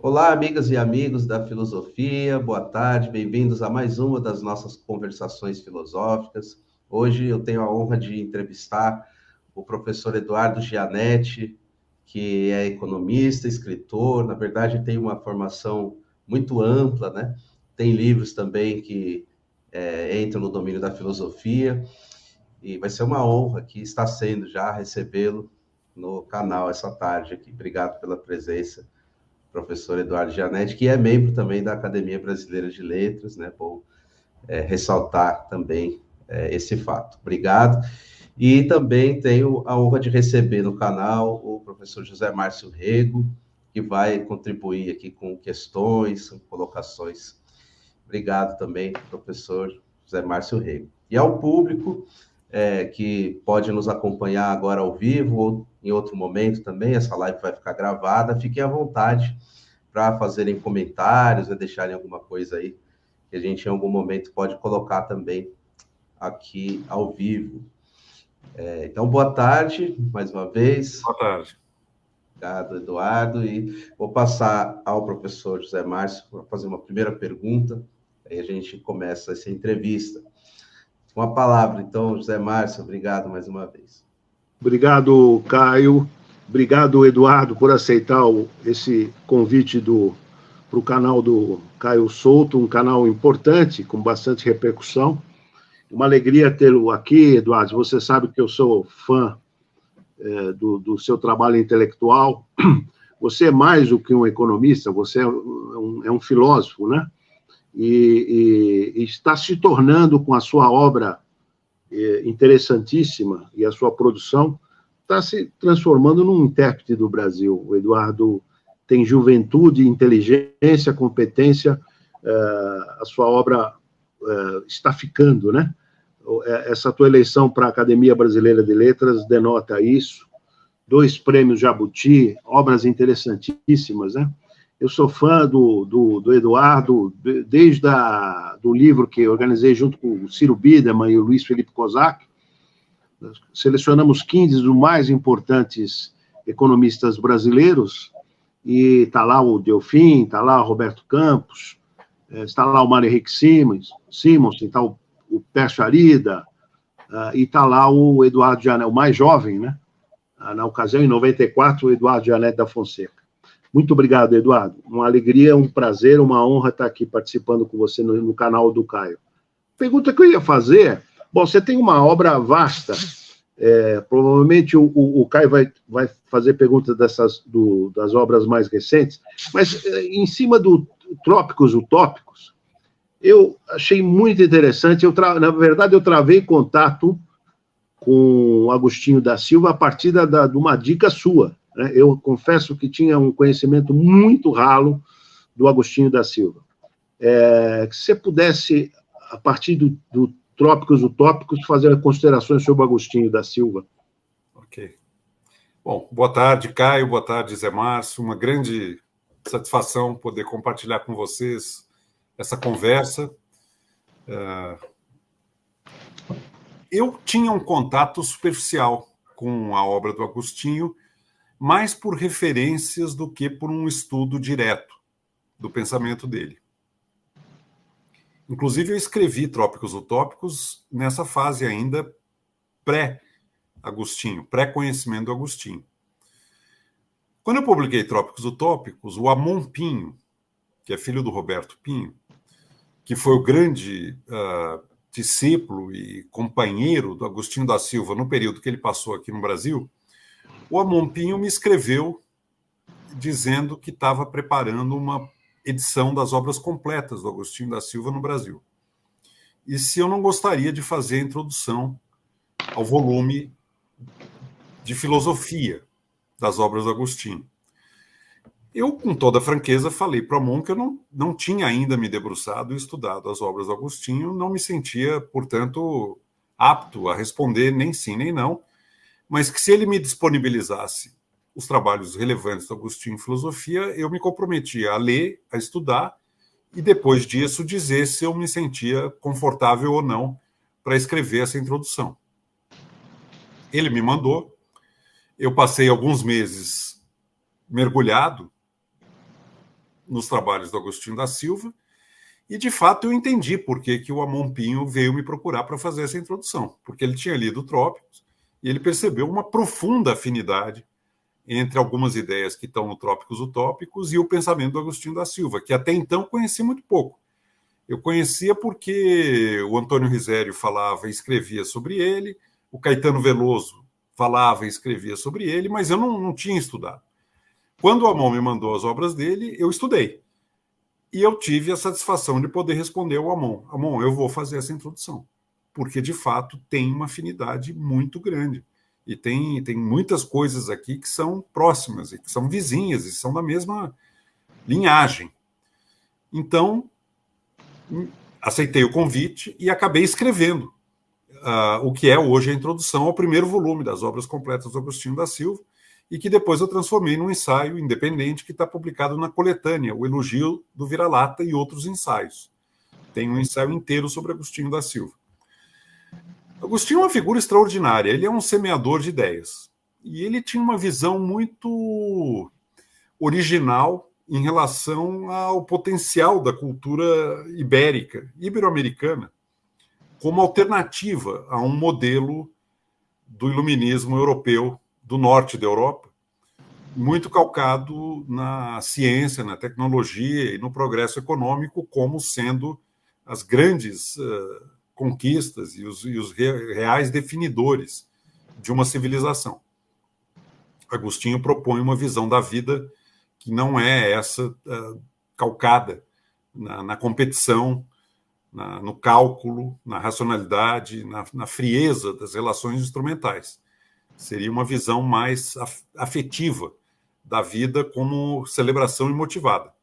Olá, amigas e amigos da filosofia, boa tarde, bem-vindos a mais uma das nossas conversações filosóficas. Hoje eu tenho a honra de entrevistar o professor Eduardo Gianetti, que é economista, escritor, na verdade tem uma formação muito ampla, né? Tem livros também que entram no domínio da filosofia, e vai ser uma honra que está sendo já recebê-lo no canal essa tarde aqui. Obrigado pela presença, professor Eduardo Gianetti, que é membro também da Academia Brasileira de Letras, né? Vou ressaltar também esse fato. Obrigado. E também tenho a honra de receber no canal o professor José Márcio Rego, que vai contribuir aqui com questões, com colocações. Obrigado também, professor José Márcio Rego. E ao público que pode nos acompanhar agora ao vivo ou em outro momento também, essa live vai ficar gravada, fiquem à vontade para fazerem comentários, né, deixarem alguma coisa aí que a gente em algum momento pode colocar também aqui ao vivo. Então, boa tarde, mais uma vez. Boa tarde. Obrigado, Eduardo. E vou passar ao professor José Márcio para fazer uma primeira pergunta, aí a gente começa essa entrevista. Com a palavra, então, José Márcio, obrigado mais uma vez. Obrigado, Caio. Obrigado, Eduardo, por aceitar esse convite para o canal do Caio Souto, um canal importante, com bastante repercussão. Uma alegria tê-lo aqui, Eduardo. Você sabe que eu sou fã do seu trabalho intelectual. Você é mais do que um economista, você é um filósofo, né? E está se tornando, com a sua obra interessantíssima e a sua produção, está se transformando num intérprete do Brasil. O Eduardo tem juventude, inteligência, competência, a sua obra está ficando, né? Essa tua eleição para a Academia Brasileira de Letras denota isso. 2 prêmios Jabuti, obras interessantíssimas, né? Eu sou fã do Eduardo, desde do livro que organizei junto com o Ciro Biderman e o Luiz Felipe Kozak. Selecionamos 15 dos mais importantes economistas brasileiros, e está lá o Delfim, está lá o Roberto Campos, está lá o Mário Henrique Simons, está o Pércio Arida, e está lá o Eduardo Gianetti, o mais jovem, né? Na ocasião, em 94, o Eduardo Gianetti da Fonseca. Muito obrigado, Eduardo. Uma alegria, um prazer, uma honra estar aqui participando com você no canal do Caio. Pergunta que eu ia fazer, bom, você tem uma obra vasta, provavelmente o Caio vai fazer perguntas das obras mais recentes, mas em cima do Trópicos Utópicos, eu achei muito interessante, na verdade eu travei contato com o Agostinho da Silva a partir de uma dica sua. Eu confesso que tinha um conhecimento muito ralo do Agostinho da Silva. Se você pudesse, a partir do Trópicos Utópicos, fazer considerações sobre o Agostinho da Silva. Ok. Bom, boa tarde, Caio, boa tarde, Zé Márcio. Uma grande satisfação poder compartilhar com vocês essa conversa. Eu tinha um contato superficial com a obra do Agostinho, mais por referências do que por um estudo direto do pensamento dele. Inclusive, eu escrevi Trópicos Utópicos nessa fase ainda pré-Agostinho, pré-conhecimento do Agostinho. Quando eu publiquei Trópicos Utópicos, o Amon Pinho, que é filho do Roberto Pinho, que foi o grande discípulo e companheiro do Agostinho da Silva no período que ele passou aqui no Brasil, o Amon Pinho me escreveu dizendo que estava preparando uma edição das obras completas do Agostinho da Silva no Brasil. E se eu não gostaria de fazer a introdução ao volume de filosofia das obras do Agostinho. Eu, com toda a franqueza, falei para o Amon que eu não tinha ainda me debruçado e estudado as obras do Agostinho, não me sentia, portanto, apto a responder nem sim nem não, mas que se ele me disponibilizasse os trabalhos relevantes do Agostinho em filosofia, eu me comprometia a ler, a estudar, e depois disso dizer se eu me sentia confortável ou não para escrever essa introdução. Ele me mandou, eu passei alguns meses mergulhado nos trabalhos do Agostinho da Silva, e, de fato, eu entendi por que o Amon Pinho veio me procurar para fazer essa introdução, porque ele tinha lido Trópicos e ele percebeu uma profunda afinidade entre algumas ideias que estão no Trópicos Utópicos e o pensamento do Agostinho da Silva, que até então conheci muito pouco. Eu conhecia porque o Antônio Risério falava e escrevia sobre ele, o Caetano Veloso falava e escrevia sobre ele, mas eu não tinha estudado. Quando o Amon me mandou as obras dele, eu estudei. E eu tive a satisfação de poder responder ao Amon. Amon, eu vou fazer essa introdução, porque, de fato, tem uma afinidade muito grande. E tem muitas coisas aqui que são próximas, e que são vizinhas, e são da mesma linhagem. Então, aceitei o convite e acabei escrevendo o que é hoje a introdução ao primeiro volume das obras completas do Agostinho da Silva, e que depois eu transformei num ensaio independente que está publicado na coletânea, O Elogio do Vira-Lata e Outros Ensaios. Tem um ensaio inteiro sobre Agostinho da Silva. Agostinho é uma figura extraordinária, ele é um semeador de ideias. E ele tinha uma visão muito original em relação ao potencial da cultura ibérica, ibero-americana, como alternativa a um modelo do iluminismo europeu do norte da Europa, muito calcado na ciência, na tecnologia e no progresso econômico como sendo as grandes conquistas e os reais definidores de uma civilização. Agostinho propõe uma visão da vida que não é essa calcada na competição, no cálculo, na racionalidade, na frieza das relações instrumentais. Seria uma visão mais afetiva da vida como celebração imotivada,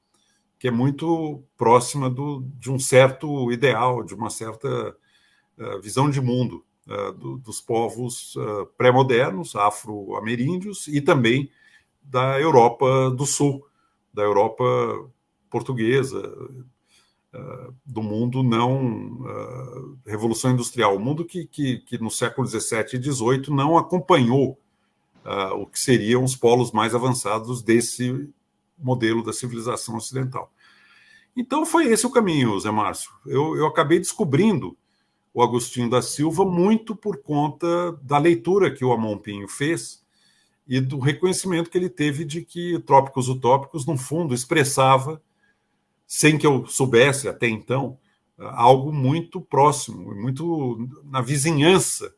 que é muito próxima de um certo ideal, de uma certa visão de mundo dos povos pré-modernos, afro-ameríndios, e também da Europa do Sul, da Europa portuguesa, do mundo não Revolução Industrial, o mundo que no século XVII e XVIII não acompanhou o que seriam os polos mais avançados desse modelo da civilização ocidental. Então foi esse o caminho, Zé Márcio. Eu acabei descobrindo o Agostinho da Silva muito por conta da leitura que o Amon Pinho fez e do reconhecimento que ele teve de que Trópicos Utópicos, no fundo, expressava, sem que eu soubesse até então, algo muito próximo, muito na vizinhança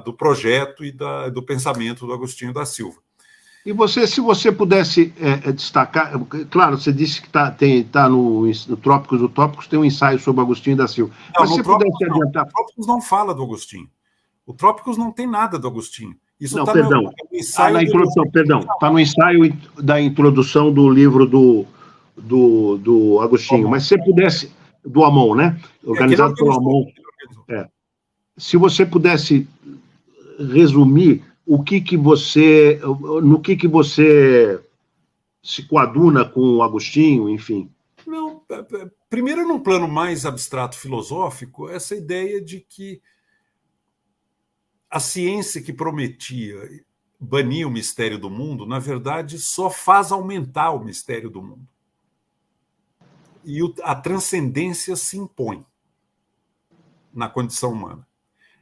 do projeto e do pensamento do Agostinho da Silva. E você, se você pudesse destacar, claro, você disse que tá no Trópicos Utópicos, tem um ensaio sobre Agostinho da Silva. Não, mas se você pudesse adiantar... O Trópicos não fala do Agostinho. O Trópicos não tem nada do Agostinho. Isso não, perdão. No ensaio na introdução, perdão. Está no ensaio da introdução do livro do Agostinho. Amon. Mas se você pudesse... Do Amon, né? Organizado pelo Amon. Se você pudesse resumir no que você se coaduna com o Agostinho, enfim. Não, primeiro, num plano mais abstrato filosófico, essa ideia de que a ciência que prometia banir o mistério do mundo, na verdade, só faz aumentar o mistério do mundo. E a transcendência se impõe na condição humana.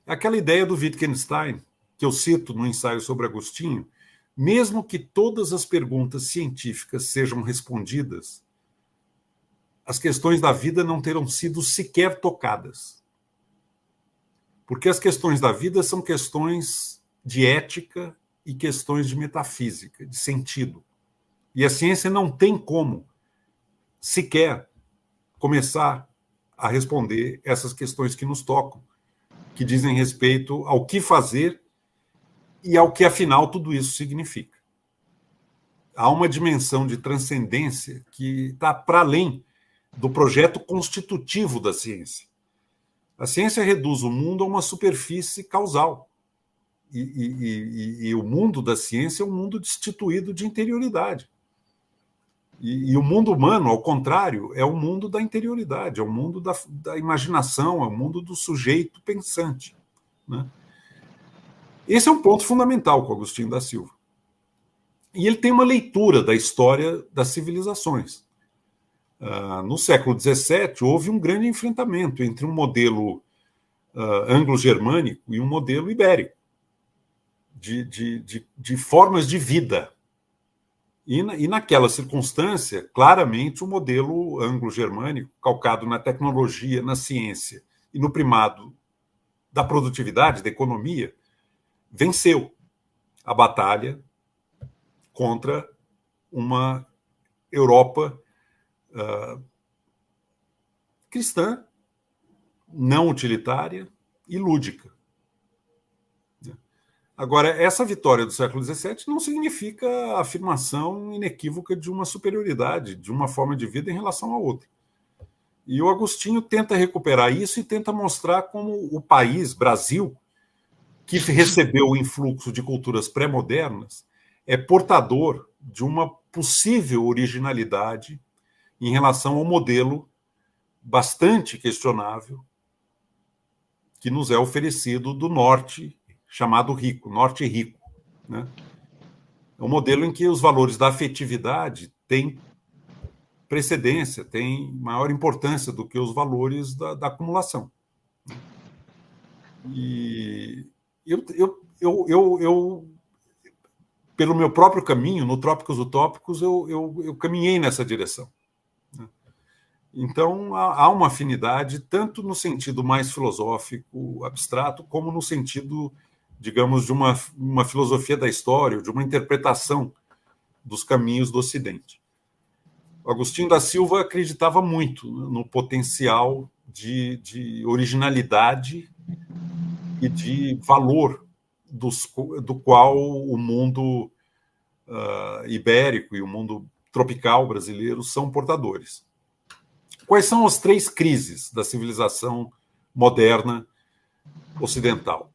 Aquela ideia do Wittgenstein, que eu cito no ensaio sobre Agostinho, mesmo que todas as perguntas científicas sejam respondidas, as questões da vida não terão sido sequer tocadas. Porque as questões da vida são questões de ética e questões de metafísica, de sentido. E a ciência não tem como sequer começar a responder essas questões que nos tocam, que dizem respeito ao que fazer e ao que, afinal, tudo isso significa. Há uma dimensão de transcendência que está para além do projeto constitutivo da ciência. A ciência reduz o mundo a uma superfície causal. E o mundo da ciência é um mundo destituído de interioridade. E o mundo humano, ao contrário, é o mundo da interioridade, é o mundo da imaginação, é o mundo do sujeito pensante, né? Esse é um ponto fundamental com Agostinho da Silva. E ele tem uma leitura da história das civilizações. No século XVII, houve um grande enfrentamento entre um modelo anglo-germânico e um modelo ibérico, de formas de vida. E naquela circunstância, claramente, o modelo anglo-germânico, calcado na tecnologia, na ciência e no primado da produtividade, da economia, venceu a batalha contra uma Europa cristã, não utilitária e lúdica. Agora, essa vitória do século XVII não significa a afirmação inequívoca de uma superioridade, de uma forma de vida em relação à outra. E o Agostinho tenta recuperar isso e tenta mostrar como o país, Brasil, que recebeu o influxo de culturas pré-modernas, é portador de uma possível originalidade em relação ao modelo bastante questionável que nos é oferecido do norte, chamado rico, norte rico. Né? É um modelo em que os valores da afetividade têm precedência, têm maior importância do que os valores da acumulação. E eu, pelo meu próprio caminho, no Trópicos Utópicos, eu caminhei nessa direção. Então, há uma afinidade, tanto no sentido mais filosófico, abstrato, como no sentido, digamos, de uma filosofia da história, de uma interpretação dos caminhos do Ocidente. O Agostinho da Silva acreditava muito no potencial de originalidade e de valor do qual o mundo ibérico e o mundo tropical brasileiro são portadores. Quais são as 3 crises da civilização moderna ocidental?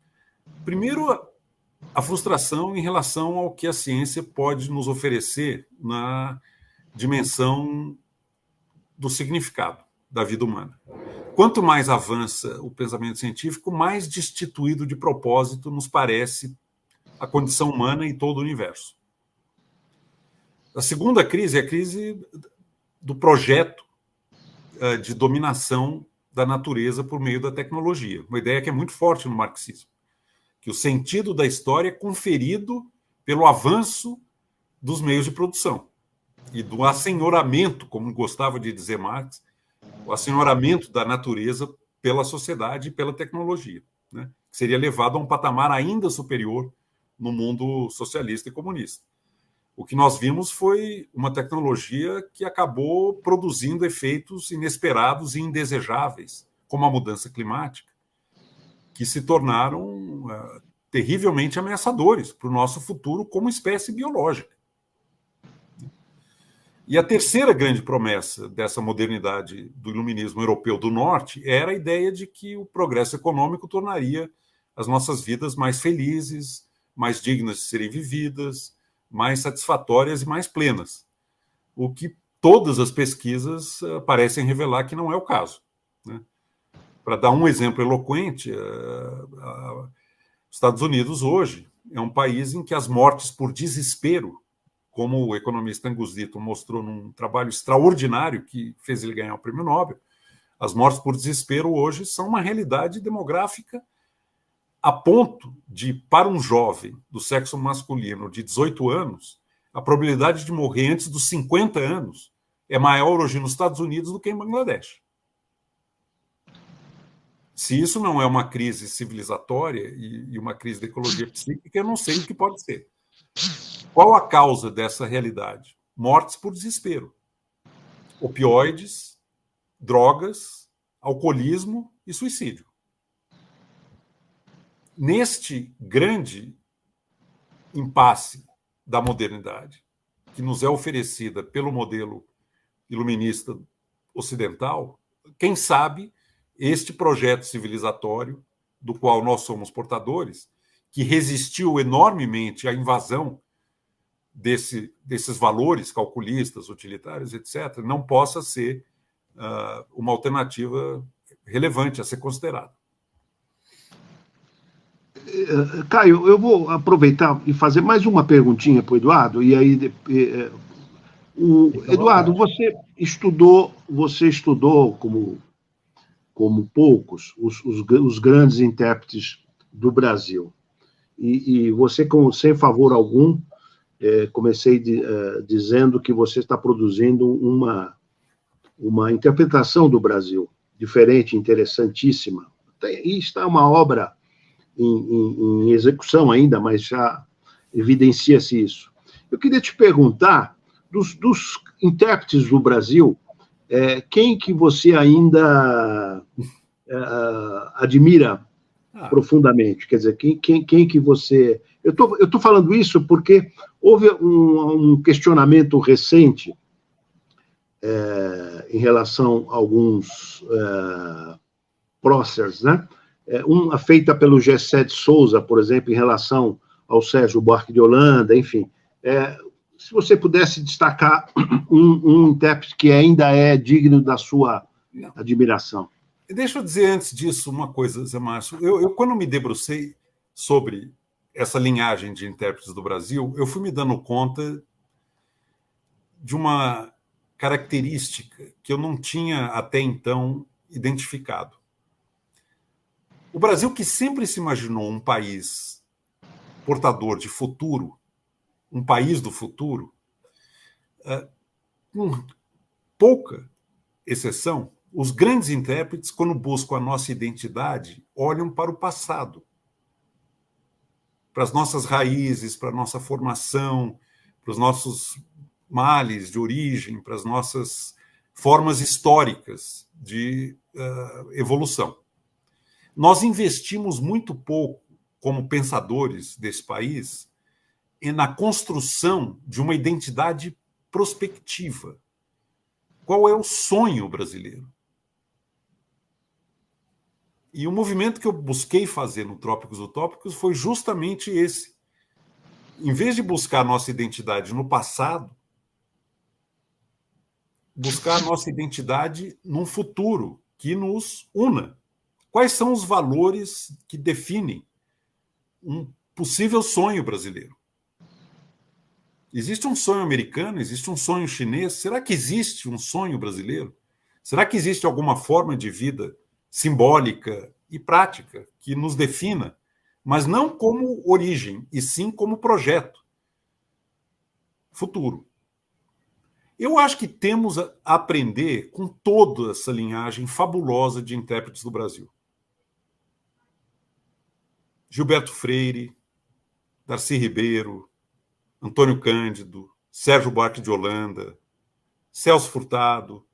Primeiro, a frustração em relação ao que a ciência pode nos oferecer na dimensão do significado da vida humana. Quanto mais avança o pensamento científico, mais destituído de propósito nos parece a condição humana e todo o universo. A segunda crise é a crise do projeto de dominação da natureza por meio da tecnologia. Uma ideia que é muito forte no marxismo, que o sentido da história é conferido pelo avanço dos meios de produção e do assenhoramento, como gostava de dizer Marx, o assenhoramento da natureza pela sociedade e pela tecnologia, né? Que seria levado a um patamar ainda superior no mundo socialista e comunista. O que nós vimos foi uma tecnologia que acabou produzindo efeitos inesperados e indesejáveis, como a mudança climática, que se tornaram terrivelmente ameaçadores para o nosso futuro como espécie biológica. E a terceira grande promessa dessa modernidade do iluminismo europeu do norte era a ideia de que o progresso econômico tornaria as nossas vidas mais felizes, mais dignas de serem vividas, mais satisfatórias e mais plenas. O que todas as pesquisas parecem revelar que não é o caso. Né? Para dar um exemplo eloquente, os Estados Unidos hoje é um país em que as mortes por desespero, como o economista Angus Deaton mostrou num trabalho extraordinário que fez ele ganhar o Prêmio Nobel, as mortes por desespero hoje são uma realidade demográfica a ponto de, para um jovem do sexo masculino de 18 anos, a probabilidade de morrer antes dos 50 anos é maior hoje nos Estados Unidos do que em Bangladesh. Se isso não é uma crise civilizatória e uma crise da ecologia psíquica, eu não sei o que pode ser. Qual a causa dessa realidade? Mortes por desespero. Opioides, drogas, alcoolismo e suicídio. Neste grande impasse da modernidade, que nos é oferecida pelo modelo iluminista ocidental, quem sabe este projeto civilizatório do qual nós somos portadores, que resistiu enormemente à invasão desses valores calculistas, utilitários, etc., não possa ser uma alternativa relevante a ser considerada. Caio, eu vou aproveitar e fazer mais uma perguntinha para o Eduardo, e aí Eduardo, você estudou como poucos os grandes intérpretes do Brasil. E você, sem favor algum, comecei dizendo que você está produzindo uma interpretação do Brasil diferente, interessantíssima. E está uma obra em execução ainda, mas já evidencia-se isso. Eu queria te perguntar, dos intérpretes do Brasil, quem que você ainda admira profundamente? Quer dizer, quem que você... Eu tô falando isso porque houve um questionamento recente em relação a alguns próceres, né? Uma feita pelo Gessé de Souza, por exemplo, em relação ao Sérgio Buarque de Holanda, enfim. Se você pudesse destacar um intérprete que ainda é digno da sua admiração. Deixa eu dizer antes disso uma coisa, Zé Márcio. Eu quando me debrucei sobre essa linhagem de intérpretes do Brasil, eu fui me dando conta de uma característica que eu não tinha até então identificado. O Brasil, que sempre se imaginou um país portador de futuro, um país do futuro, com pouca exceção, os grandes intérpretes, quando buscam a nossa identidade, olham para o passado, para as nossas raízes, para a nossa formação, para os nossos males de origem, para as nossas formas históricas de evolução. Nós investimos muito pouco, como pensadores desse país, na construção de uma identidade prospectiva. Qual é o sonho brasileiro? E o movimento que eu busquei fazer no Trópicos Utópicos foi justamente esse. Em vez de buscar a nossa identidade no passado, buscar a nossa identidade num futuro que nos una. Quais são os valores que definem um possível sonho brasileiro? Existe um sonho americano? Existe um sonho chinês? Será que existe um sonho brasileiro? Será que existe alguma forma de vida simbólica e prática que nos defina, mas não como origem, e sim como projeto futuro? Eu acho que temos a aprender com toda essa linhagem fabulosa de intérpretes do Brasil. Gilberto Freire, Darcy Ribeiro, Antônio Cândido, Sérgio Buarque de Holanda, Celso Furtado.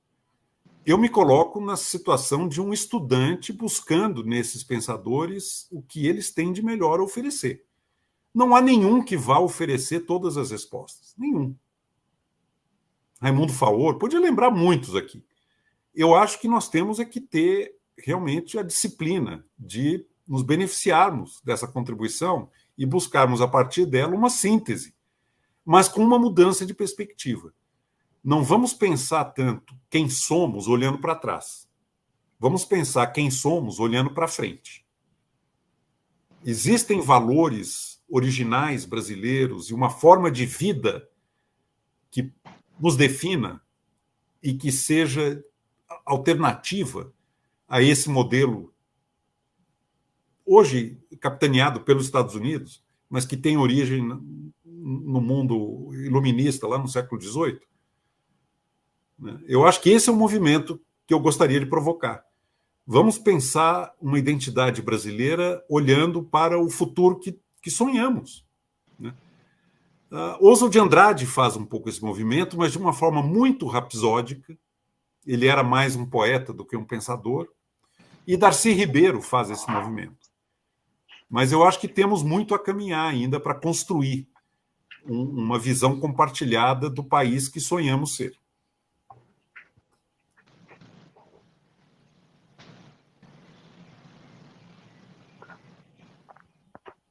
Eu me coloco na situação de um estudante buscando nesses pensadores o que eles têm de melhor a oferecer. Não há nenhum que vá oferecer todas as respostas. Nenhum. Raimundo Faor, podia lembrar muitos aqui. Eu acho que nós temos que ter realmente a disciplina de nos beneficiarmos dessa contribuição e buscarmos, a partir dela, uma síntese, mas com uma mudança de perspectiva. Não vamos pensar tanto quem somos olhando para trás. Vamos pensar quem somos olhando para frente. Existem valores originais brasileiros e uma forma de vida que nos defina e que seja alternativa a esse modelo hoje capitaneado pelos Estados Unidos, mas que tem origem no mundo iluminista, lá no século XVIII. Eu acho que esse é o movimento que eu gostaria de provocar. Vamos pensar uma identidade brasileira olhando para o futuro que sonhamos. Oswald de Andrade faz um pouco esse movimento, mas de uma forma muito rapsódica. Ele era mais um poeta do que um pensador. E Darcy Ribeiro faz esse movimento. Mas eu acho que temos muito a caminhar ainda para construir uma visão compartilhada do país que sonhamos ser.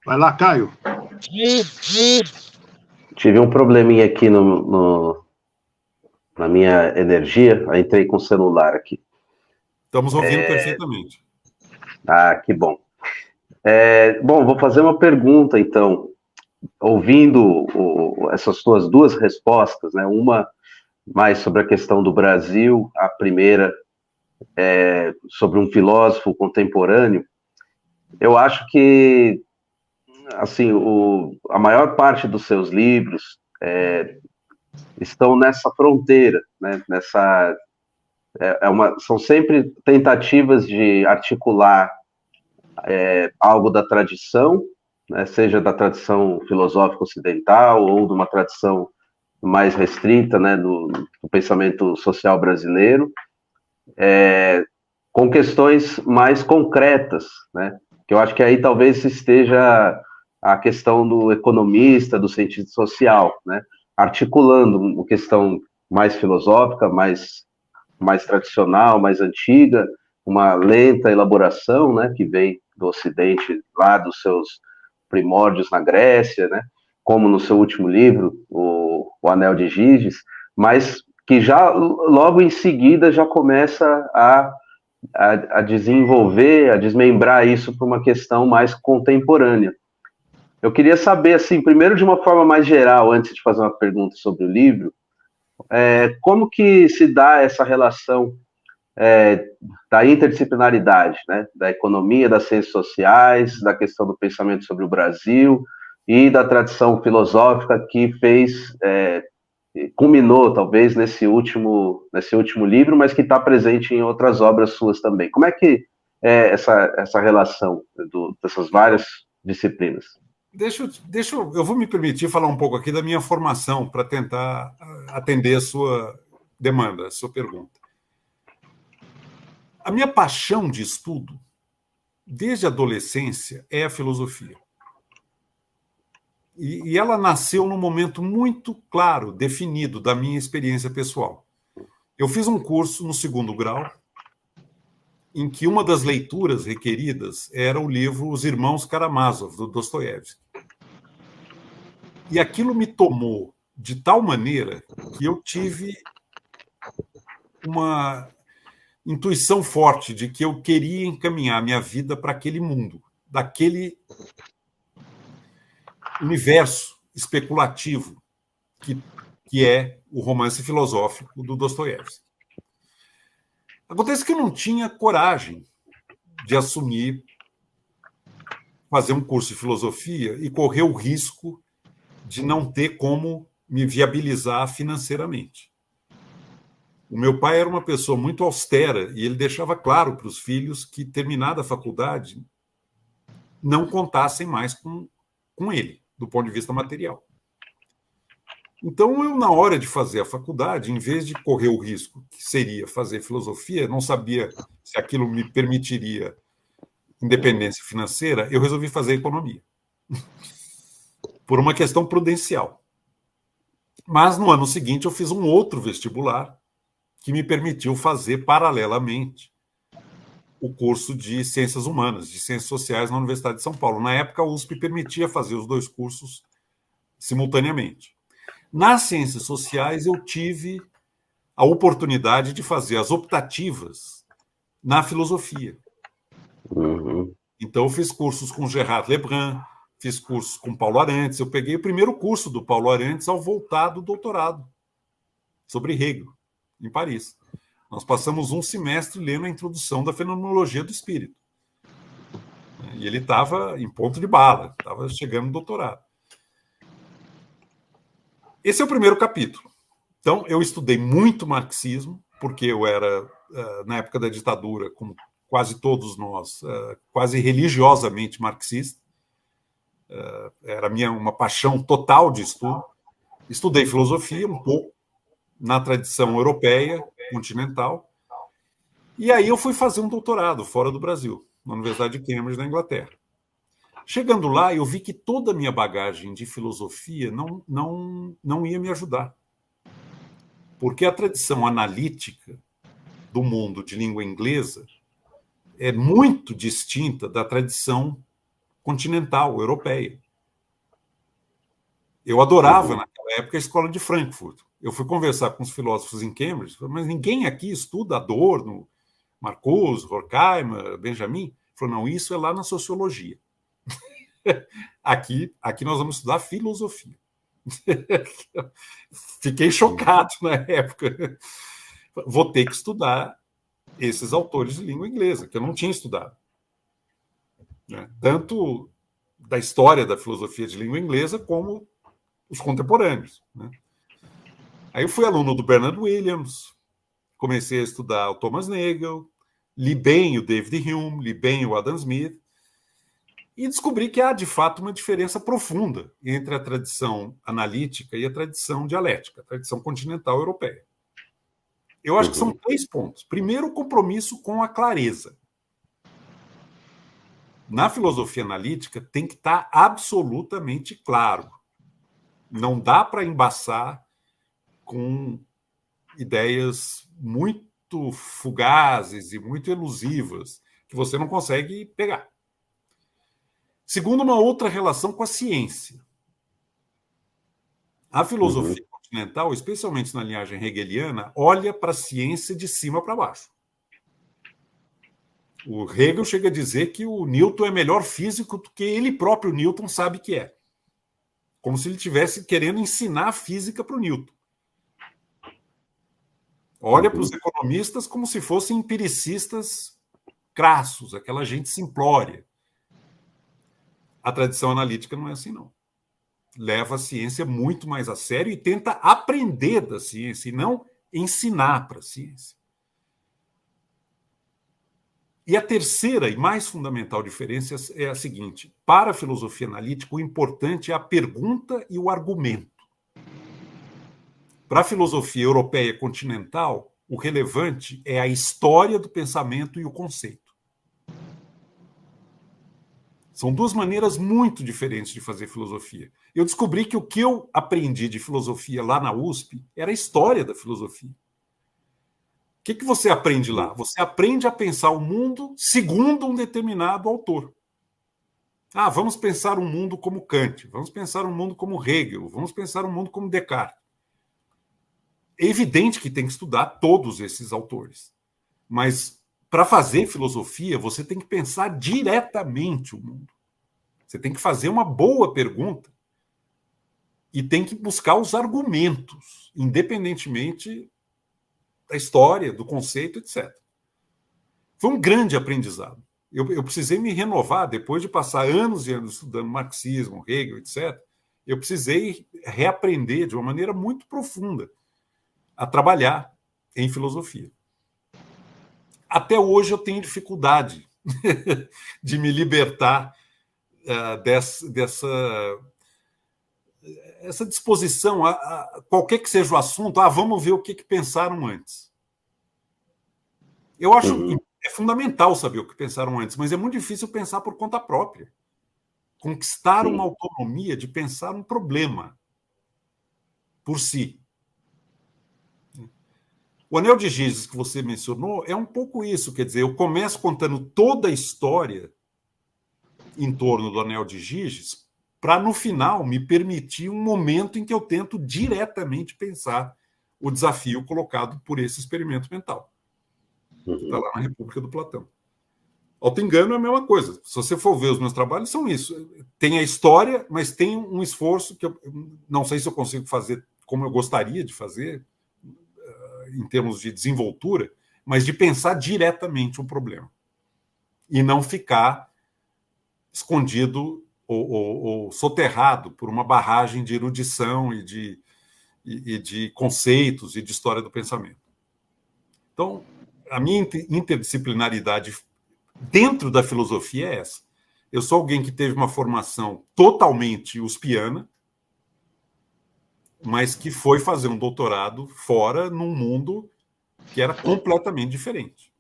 Vai lá, Caio. Tive um probleminha aqui na minha energia, aí entrei com o celular aqui. Estamos ouvindo perfeitamente. Ah, que bom. Bom, vou fazer uma pergunta, então. Ouvindo essas suas duas respostas, né? Uma mais sobre a questão do Brasil, a primeira sobre um filósofo contemporâneo. Eu acho que, assim, a maior parte dos seus livros estão nessa fronteira, né? São sempre tentativas de articular algo da tradição, né? Seja da tradição filosófica ocidental ou de uma tradição mais restrita, né? do pensamento social brasileiro, com questões mais concretas, né? Que eu acho que aí talvez esteja a questão do economista, do cientista social, né? Articulando uma questão mais filosófica, mais tradicional, mais antiga, uma lenta elaboração, né? Que vem do Ocidente, lá dos seus primórdios na Grécia, né? Como no seu último livro, o Anel de Giges, mas que já logo em seguida já começa a desenvolver, a desmembrar isso para uma questão mais contemporânea. Eu queria saber, assim, primeiro de uma forma mais geral, antes de fazer uma pergunta sobre o livro, como que se dá essa relação da interdisciplinaridade, né? Da economia, das ciências sociais, da questão do pensamento sobre o Brasil e da tradição filosófica que culminou, talvez, nesse último livro, mas que está presente em outras obras suas também. Como é que é essa relação dessas várias disciplinas? Eu vou me permitir falar um pouco aqui da minha formação para tentar atender a sua demanda, a sua pergunta. A minha paixão de estudo, desde a adolescência, é a filosofia. E ela nasceu num momento muito claro, definido da minha experiência pessoal. Eu fiz um curso no 2º grau, em que uma das leituras requeridas era o livro Os Irmãos Karamazov, do Dostoiévski. E aquilo me tomou de tal maneira que eu tive uma intuição forte de que eu queria encaminhar minha vida para aquele mundo, daquele universo especulativo que é o romance filosófico do Dostoiévski. Acontece que eu não tinha coragem de assumir fazer um curso de filosofia e correr o risco de não ter como me viabilizar financeiramente. O meu pai era uma pessoa muito austera e ele deixava claro para os filhos que, terminada a faculdade, não contassem mais com ele, do ponto de vista material. Então, eu, na hora de fazer a faculdade, em vez de correr o risco que seria fazer filosofia, não sabia se aquilo me permitiria independência financeira, eu resolvi fazer economia. Por uma questão prudencial. Mas, no ano seguinte, eu fiz um outro vestibular que me permitiu fazer, paralelamente, o curso de Ciências Humanas, de Ciências Sociais na Universidade de São Paulo. Na época, a USP permitia fazer os 2 cursos simultaneamente. Nas Ciências Sociais, eu tive a oportunidade de fazer as optativas na filosofia. Uhum. Então, eu fiz cursos com Gerard Lebrun, fiz cursos com Paulo Arantes. Eu peguei o primeiro curso do Paulo Arantes ao voltar do doutorado, sobre Hegel, em Paris. Nós passamos um semestre lendo a introdução da fenomenologia do espírito. E ele estava em ponto de bala, estava chegando no doutorado. Esse é o primeiro capítulo. Então, eu estudei muito marxismo, porque eu era, na época da ditadura, como quase todos nós, quase religiosamente marxista. Era uma paixão total de estudo. Estudei filosofia um pouco, na tradição europeia, continental. E aí eu fui fazer um doutorado fora do Brasil, na Universidade de Cambridge, na Inglaterra. Chegando lá, eu vi que toda a minha bagagem de filosofia não ia me ajudar. Porque a tradição analítica do mundo de língua inglesa é muito distinta da tradição continental, europeia. Eu adorava, naquela época, a escola de Frankfurt. Eu fui conversar com os filósofos em Cambridge, mas ninguém aqui estuda Adorno, Marcuse, Horkheimer, Benjamin. Ele falou, não, isso é lá na sociologia. Aqui nós vamos estudar filosofia. Fiquei chocado na época. Vou ter que estudar esses autores de língua inglesa, que eu não tinha estudado. Né? Tanto da história da filosofia de língua inglesa, como os contemporâneos. Né? Aí eu fui aluno do Bernard Williams, comecei a estudar o Thomas Nagel, li bem o David Hume, li bem o Adam Smith, e descobri que há, de fato, uma diferença profunda entre a tradição analítica e a tradição dialética, a tradição continental europeia. Eu acho que são 3 pontos. Primeiro, o compromisso com a clareza. Na filosofia analítica, tem que estar absolutamente claro. Não dá para embaçar com ideias muito fugazes e muito elusivas que você não consegue pegar. Segundo, uma outra relação com a ciência. A filosofia continental, especialmente na linhagem hegeliana, olha para a ciência de cima para baixo. O Hegel chega a dizer que o Newton é melhor físico do que ele próprio, Newton, sabe que é. Como se ele estivesse querendo ensinar a física para o Newton. Olha para os economistas como se fossem empiricistas crassos, aquela gente simplória. A tradição analítica não é assim, não. Leva a ciência muito mais a sério e tenta aprender da ciência e não ensinar para a ciência. E a terceira e mais fundamental diferença é a seguinte: para a filosofia analítica, o importante é a pergunta e o argumento. Para a filosofia europeia continental, o relevante é a história do pensamento e o conceito. São 2 maneiras muito diferentes de fazer filosofia. Eu descobri que o que eu aprendi de filosofia lá na USP era a história da filosofia. O que você aprende lá? Você aprende a pensar o mundo segundo um determinado autor. Vamos pensar um mundo como Kant, vamos pensar um mundo como Hegel, vamos pensar um mundo como Descartes. É evidente que tem que estudar todos esses autores. Mas, para fazer filosofia, você tem que pensar diretamente o mundo. Você tem que fazer uma boa pergunta e tem que buscar os argumentos, independentemente da história, do conceito, etc. Foi um grande aprendizado. Eu precisei me renovar, depois de passar anos e anos estudando marxismo, Hegel, etc., eu precisei reaprender de uma maneira muito profunda a trabalhar em filosofia. Até hoje eu tenho dificuldade de me libertar essa disposição, a qualquer que seja o assunto, vamos ver o que pensaram antes. Eu acho que é fundamental saber o que pensaram antes, mas é muito difícil pensar por conta própria. Conquistar uma autonomia de pensar um problema por si. O Anel de Giges que você mencionou é um pouco isso, quer dizer, eu começo contando toda a história em torno do Anel de Giges para, no final, me permitir um momento em que eu tento diretamente pensar o desafio colocado por esse experimento mental. Está lá na República do Platão. Auto-engano é a mesma coisa. Se você for ver os meus trabalhos, são isso. Tem a história, mas tem um esforço que eu não sei se eu consigo fazer como eu gostaria de fazer, em termos de desenvoltura, mas de pensar diretamente o problema. E não ficar escondido ou soterrado por uma barragem de erudição e de conceitos e de história do pensamento. Então, a minha interdisciplinaridade dentro da filosofia é essa. Eu sou alguém que teve uma formação totalmente uspiana, mas que foi fazer um doutorado fora, num mundo que era completamente diferente.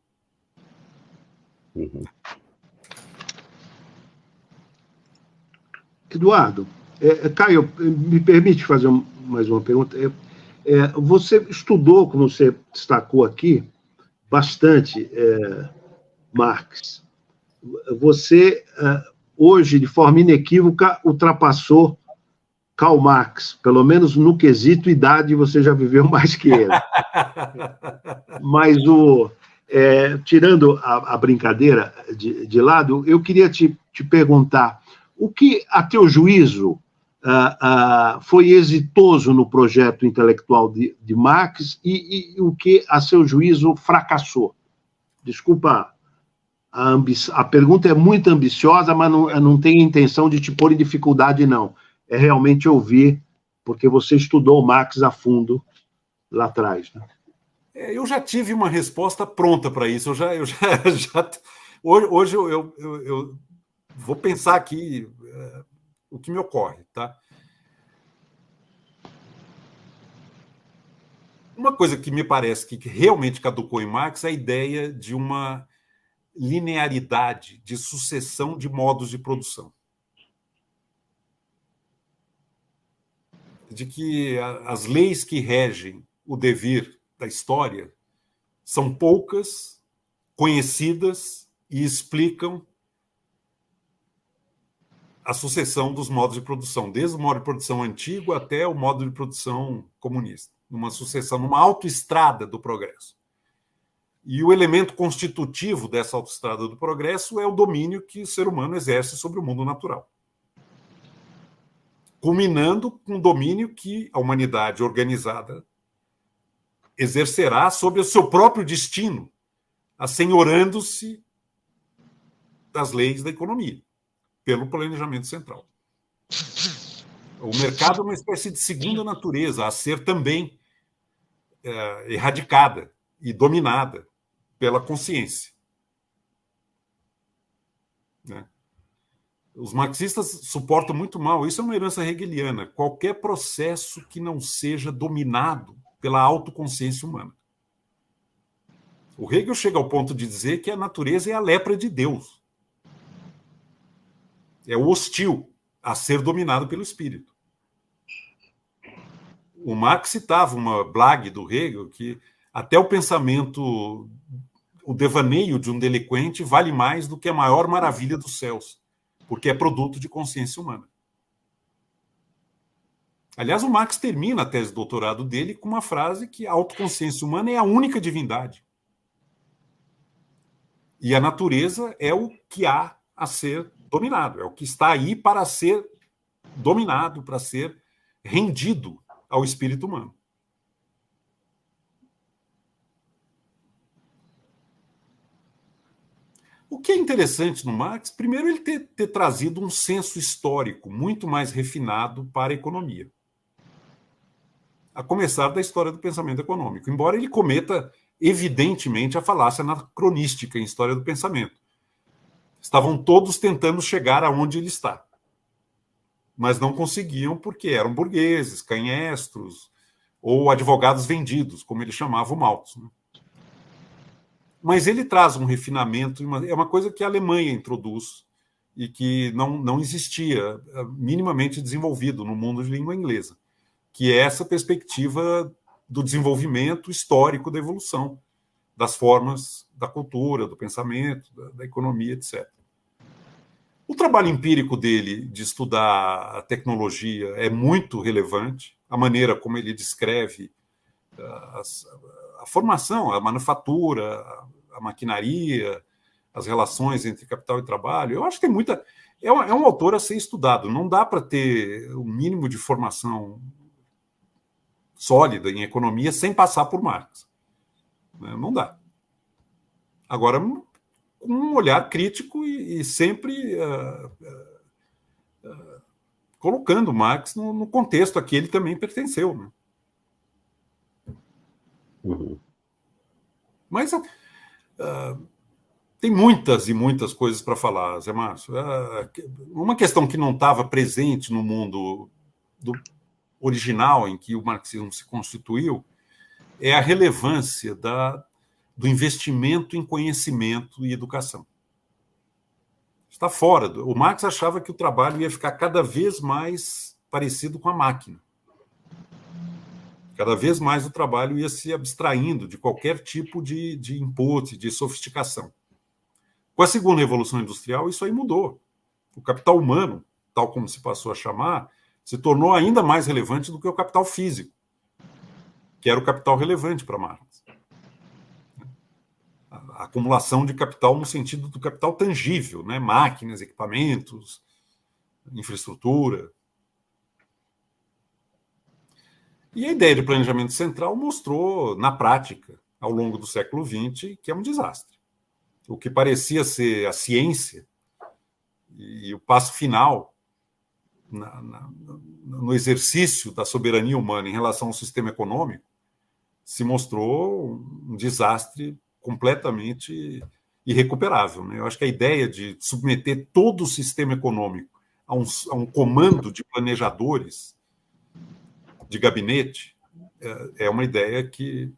Eduardo, Caio, me permite fazer mais uma pergunta? Você estudou, como você destacou aqui, bastante Marx. Você, hoje, de forma inequívoca, ultrapassou Karl Marx, pelo menos no quesito idade, você já viveu mais que ele. Mas, tirando a brincadeira de lado, eu queria te perguntar, o que, a teu juízo, foi exitoso no projeto intelectual de Marx e o que, a seu juízo, fracassou? Desculpa, a pergunta é muito ambiciosa, mas não tem intenção de te pôr em dificuldade, não. É realmente ouvir, porque você estudou Marx a fundo lá atrás, né? Eu já tive uma resposta pronta para isso. Hoje eu vou pensar aqui o que me ocorre, tá? Uma coisa que me parece que realmente caducou em Marx é a ideia de uma linearidade de sucessão de modos de produção. De que as leis que regem o devir da história são poucas, conhecidas e explicam a sucessão dos modos de produção, desde o modo de produção antigo até o modo de produção comunista, numa sucessão, numa autoestrada do progresso. E o elemento constitutivo dessa autoestrada do progresso é o domínio que o ser humano exerce sobre o mundo natural, culminando com o domínio que a humanidade organizada exercerá sobre o seu próprio destino, assenhorando-se das leis da economia, pelo planejamento central. O mercado é uma espécie de segunda natureza a ser também erradicada e dominada pela consciência. Né? Os marxistas suportam muito mal, isso é uma herança hegeliana, qualquer processo que não seja dominado pela autoconsciência humana. O Hegel chega ao ponto de dizer que a natureza é a lepra de Deus. É o hostil a ser dominado pelo espírito. O Marx citava uma blague do Hegel que até o pensamento, o devaneio de um delinquente vale mais do que a maior maravilha dos céus, porque é produto de consciência humana. Aliás, o Marx termina a tese de doutorado dele com uma frase que a autoconsciência humana é a única divindade. E a natureza é o que há a ser dominado, é o que está aí para ser dominado, para ser rendido ao espírito humano. O que é interessante no Marx, primeiro, ele ter trazido um senso histórico muito mais refinado para a economia. A começar da história do pensamento econômico, embora ele cometa, evidentemente, a falácia anacronística em história do pensamento. Estavam todos tentando chegar aonde ele está, mas não conseguiam porque eram burgueses, canhestros ou advogados vendidos, como ele chamava o Malthus. Né? Mas ele traz um refinamento, é uma coisa que a Alemanha introduz e que não existia minimamente desenvolvido no mundo de língua inglesa, que é essa perspectiva do desenvolvimento histórico da evolução das formas da cultura, do pensamento, da economia, etc. O trabalho empírico dele de estudar a tecnologia é muito relevante, a maneira como ele descreve a formação, a manufatura, a maquinaria, as relações entre capital e trabalho. Eu acho que tem muita... É um autor a ser estudado. Não dá para ter o mínimo de formação sólida em economia sem passar por Marx. Não dá. Agora, com um olhar crítico e sempre colocando Marx no contexto a que ele também pertenceu. Né? Uhum. Mas tem muitas e muitas coisas para falar, Zé Márcio. Uma questão que não estava presente no mundo original em que o marxismo se constituiu é a relevância do investimento em conhecimento e educação. Está fora. O Marx achava que o trabalho ia ficar cada vez mais parecido com a máquina. Cada vez mais o trabalho ia se abstraindo de qualquer tipo de input, de sofisticação. Com a segunda revolução industrial, isso aí mudou. O capital humano, tal como se passou a chamar, se tornou ainda mais relevante do que o capital físico, que era o capital relevante para Marx. A acumulação de capital no sentido do capital tangível, né? Máquinas, equipamentos, infraestrutura. E a ideia de planejamento central mostrou, na prática, ao longo do século XX, que é um desastre. O que parecia ser a ciência e o passo final no exercício da soberania humana em relação ao sistema econômico se mostrou um desastre completamente irrecuperável, né? Eu acho que a ideia de submeter todo o sistema econômico a um comando de planejadores de gabinete é uma ideia que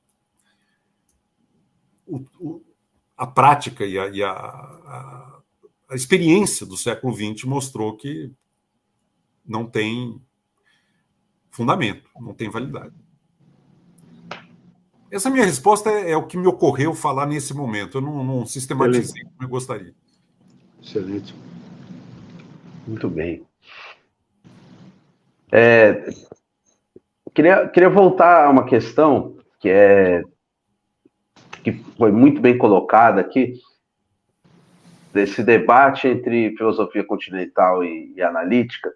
a prática e a experiência do século XX mostrou que não tem fundamento, não tem validade. Essa minha resposta é o que me ocorreu falar nesse momento. Eu não sistematizei como eu gostaria. Excelente. Muito bem. Queria voltar a uma questão que foi muito bem colocada aqui, desse debate entre filosofia continental e analítica,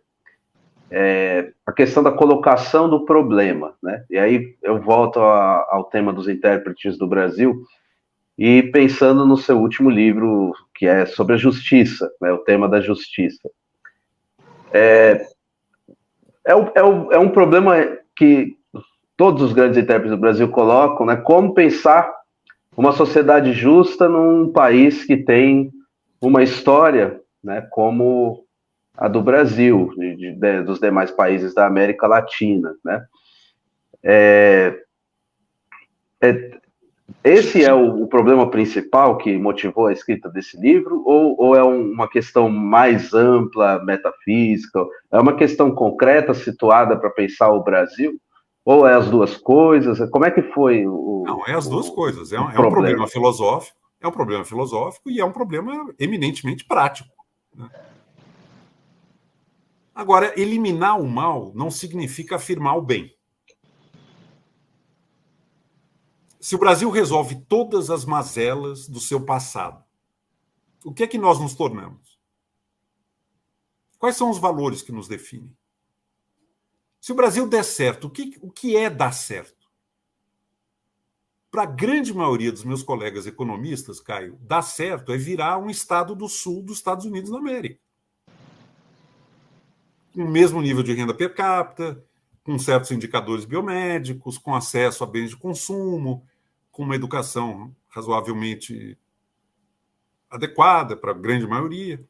a questão da colocação do problema, né? E aí eu volto ao tema dos intérpretes do Brasil e pensando no seu último livro, que é sobre a justiça, né? O tema da justiça. É um problema que todos os grandes intérpretes do Brasil colocam, né? Como pensar uma sociedade justa num país que tem uma história, né, como a do Brasil, dos demais países da América Latina, né? Esse é o problema principal que motivou a escrita desse livro, ou é uma questão mais ampla, metafísica? É uma questão concreta, situada para pensar o Brasil? Ou é as duas coisas? Como é que foi Não, é as duas coisas. É um problema filosófico, e é um problema eminentemente prático, né? Agora, eliminar o mal não significa afirmar o bem. Se o Brasil resolve todas as mazelas do seu passado, o que é que nós nos tornamos? Quais são os valores que nos definem? Se o Brasil der certo, o que é dar certo? Para a grande maioria dos meus colegas economistas, Caio, dar certo é virar um estado do sul dos Estados Unidos da América. Com o mesmo nível de renda per capita, com certos indicadores biomédicos, com acesso a bens de consumo, com uma educação razoavelmente adequada para a grande maioria.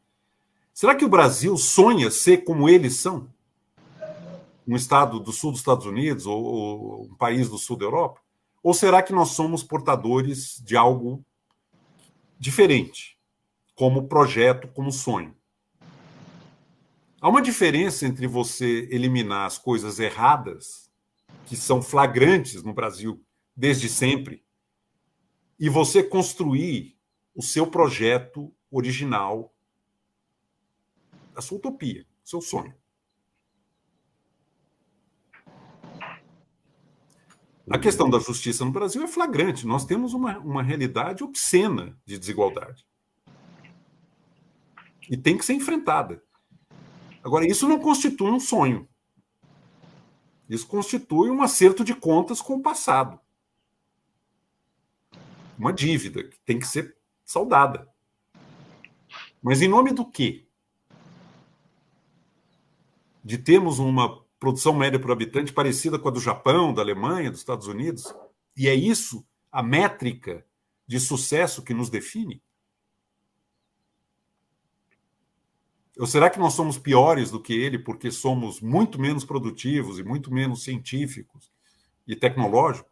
Será que o Brasil sonha ser como eles são? Um estado do sul dos Estados Unidos ou um país do sul da Europa? Ou será que nós somos portadores de algo diferente, como projeto, como sonho? Há uma diferença entre você eliminar as coisas erradas, que são flagrantes no Brasil desde sempre, e você construir o seu projeto original, a sua utopia, o seu sonho. A questão da justiça no Brasil é flagrante. Nós temos uma realidade obscena de desigualdade. E tem que ser enfrentada. Agora, isso não constitui um sonho. Isso constitui um acerto de contas com o passado. Uma dívida que tem que ser saldada. Mas em nome do quê? De termos uma produção média por habitante parecida com a do Japão, da Alemanha, dos Estados Unidos? E é isso a métrica de sucesso que nos define? Ou será que nós somos piores do que ele porque somos muito menos produtivos e muito menos científicos e tecnológicos?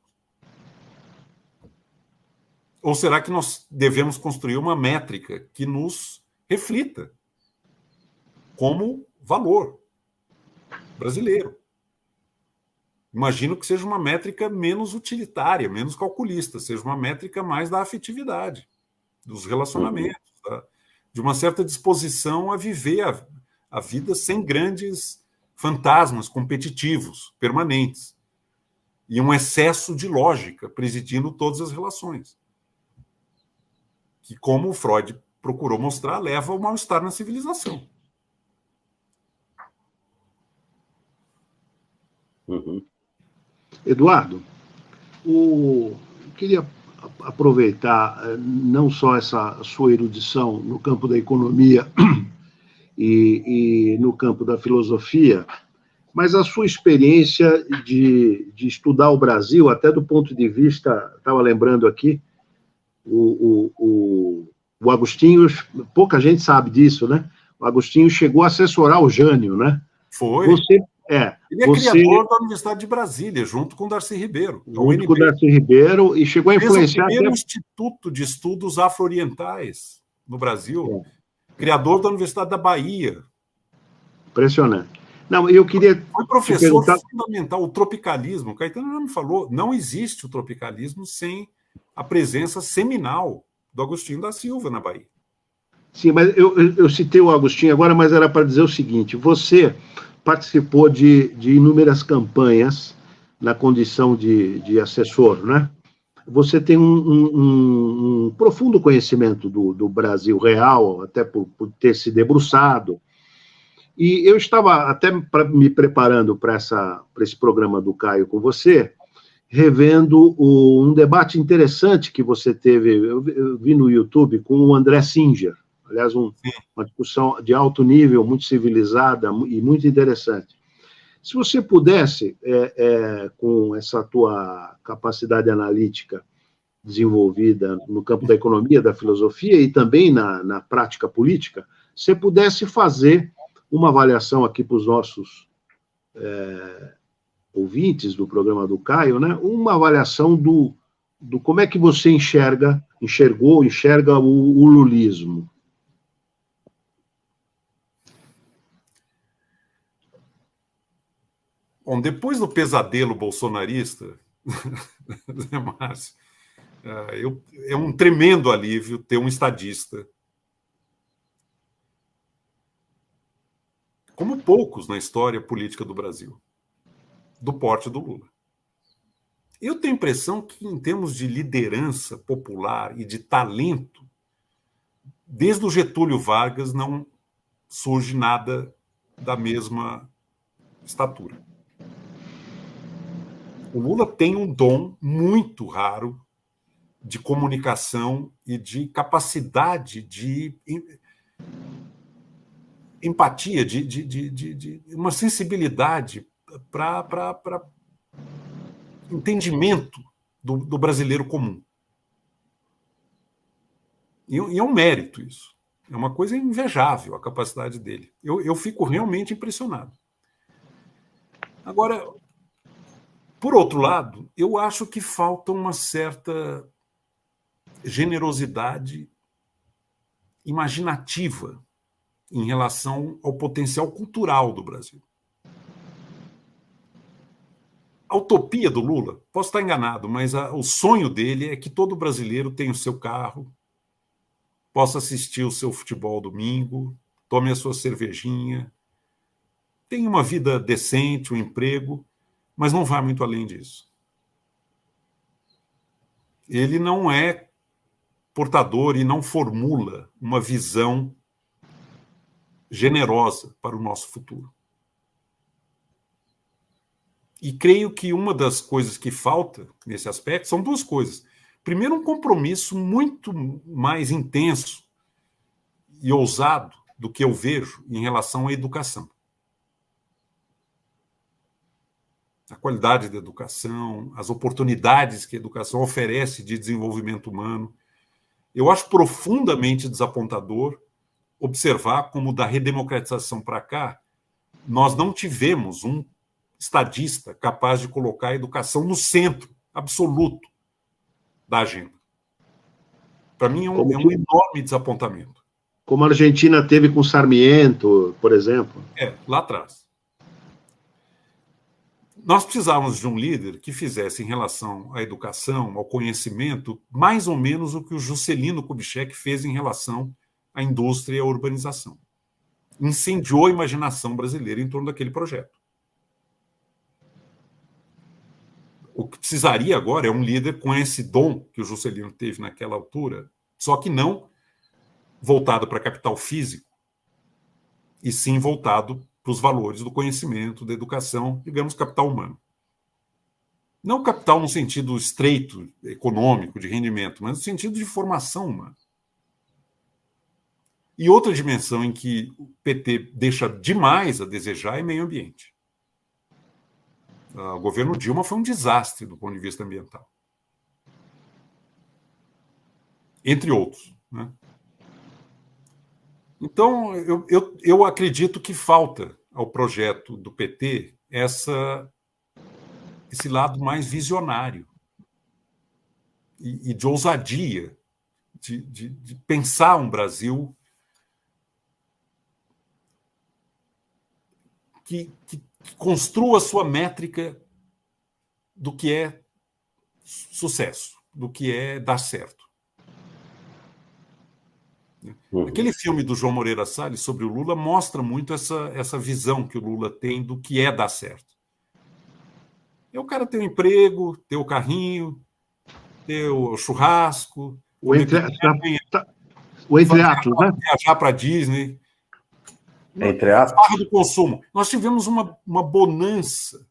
Ou será que nós devemos construir uma métrica que nos reflita como valor brasileiro? Imagino que seja uma métrica menos utilitária, menos calculista, seja uma métrica mais da afetividade, dos relacionamentos, de uma certa disposição a viver a vida sem grandes fantasmas competitivos, permanentes, e um excesso de lógica presidindo todas as relações, que, como o Freud procurou mostrar, leva ao mal-estar na civilização. Uhum. Eduardo, eu queria aproveitar não só essa sua erudição no campo da economia e no campo da filosofia, mas a sua experiência de estudar o Brasil, até do ponto de vista, estava lembrando aqui, o Agostinho, pouca gente sabe disso, né? O Agostinho chegou a assessorar o Jânio, né? Foi. Ele é criador da Universidade de Brasília, junto com o Darcy Ribeiro. Junto com o Darcy Ribeiro, e chegou a influenciar... o primeiro Instituto de Estudos Afro-Orientais no Brasil. Criador da Universidade da Bahia. Impressionante. Não, eu queria... Foi professor fundamental. O tropicalismo, o Caetano já me falou, não existe o tropicalismo sem a presença seminal do Agostinho da Silva na Bahia. Sim, mas eu citei o Agostinho agora, mas era para dizer o seguinte: você participou de inúmeras campanhas na condição de assessor, né? Você tem um profundo conhecimento do Brasil real, até por ter se debruçado. E eu estava até me preparando para esse programa do Caio com você, revendo um debate interessante que você teve, eu vi no YouTube, com o André Singer. Aliás, uma discussão de alto nível, muito civilizada e muito interessante. Se você pudesse, com essa tua capacidade analítica desenvolvida no campo da economia, da filosofia e também na prática política, você pudesse fazer uma avaliação aqui para os nossos ouvintes do programa do Caio, né? Uma avaliação do como é que você enxerga o lulismo. Bom, depois do pesadelo bolsonarista, Márcio, é um tremendo alívio ter um estadista, como poucos na história política do Brasil, do porte do Lula. Eu tenho a impressão que, em termos de liderança popular e de talento, desde o Getúlio Vargas não surge nada da mesma estatura. O Lula tem um dom muito raro de comunicação e de capacidade de empatia, de uma sensibilidade para entendimento do brasileiro comum. E é um mérito isso. É uma coisa invejável a capacidade dele. Eu fico realmente impressionado. Agora, por outro lado, eu acho que falta uma certa generosidade imaginativa em relação ao potencial cultural do Brasil. A utopia do Lula, posso estar enganado, mas o sonho dele é que todo brasileiro tenha o seu carro, possa assistir o seu futebol domingo, tome a sua cervejinha, tenha uma vida decente, um emprego, mas não vai muito além disso. Ele não é portador e não formula uma visão generosa para o nosso futuro. E creio que uma das coisas que falta nesse aspecto são duas coisas. Primeiro, um compromisso muito mais intenso e ousado do que eu vejo em relação à educação. A qualidade da educação, as oportunidades que a educação oferece de desenvolvimento humano. Eu acho profundamente desapontador observar como, da redemocratização para cá, nós não tivemos um estadista capaz de colocar a educação no centro absoluto da agenda. Para mim, é um enorme desapontamento. Como a Argentina teve com Sarmiento, por exemplo. Lá atrás. Nós precisávamos de um líder que fizesse, em relação à educação, ao conhecimento, mais ou menos o que o Juscelino Kubitschek fez em relação à indústria e à urbanização. Incendiou a imaginação brasileira em torno daquele projeto. O que precisaria agora é um líder com esse dom que o Juscelino teve naquela altura, só que não voltado para capital físico, e sim voltado para os valores do conhecimento, da educação, digamos, capital humano. Não capital no sentido estreito, econômico, de rendimento, mas no sentido de formação humana. E outra dimensão em que o PT deixa demais a desejar é meio ambiente. O governo Dilma foi um desastre do ponto de vista ambiental. Entre outros, né? Então, eu acredito que falta ao projeto do PT esse lado mais visionário e de ousadia, de pensar um Brasil que construa a sua métrica do que é sucesso, do que é dar certo. Aquele filme do João Moreira Salles sobre o Lula mostra muito essa visão que o Lula tem do que é dar certo. É o cara ter um emprego, ter o carrinho, ter o churrasco, o entre atos, né? Viajar para Disney. Entre atos. Do consumo. Nós tivemos uma bonança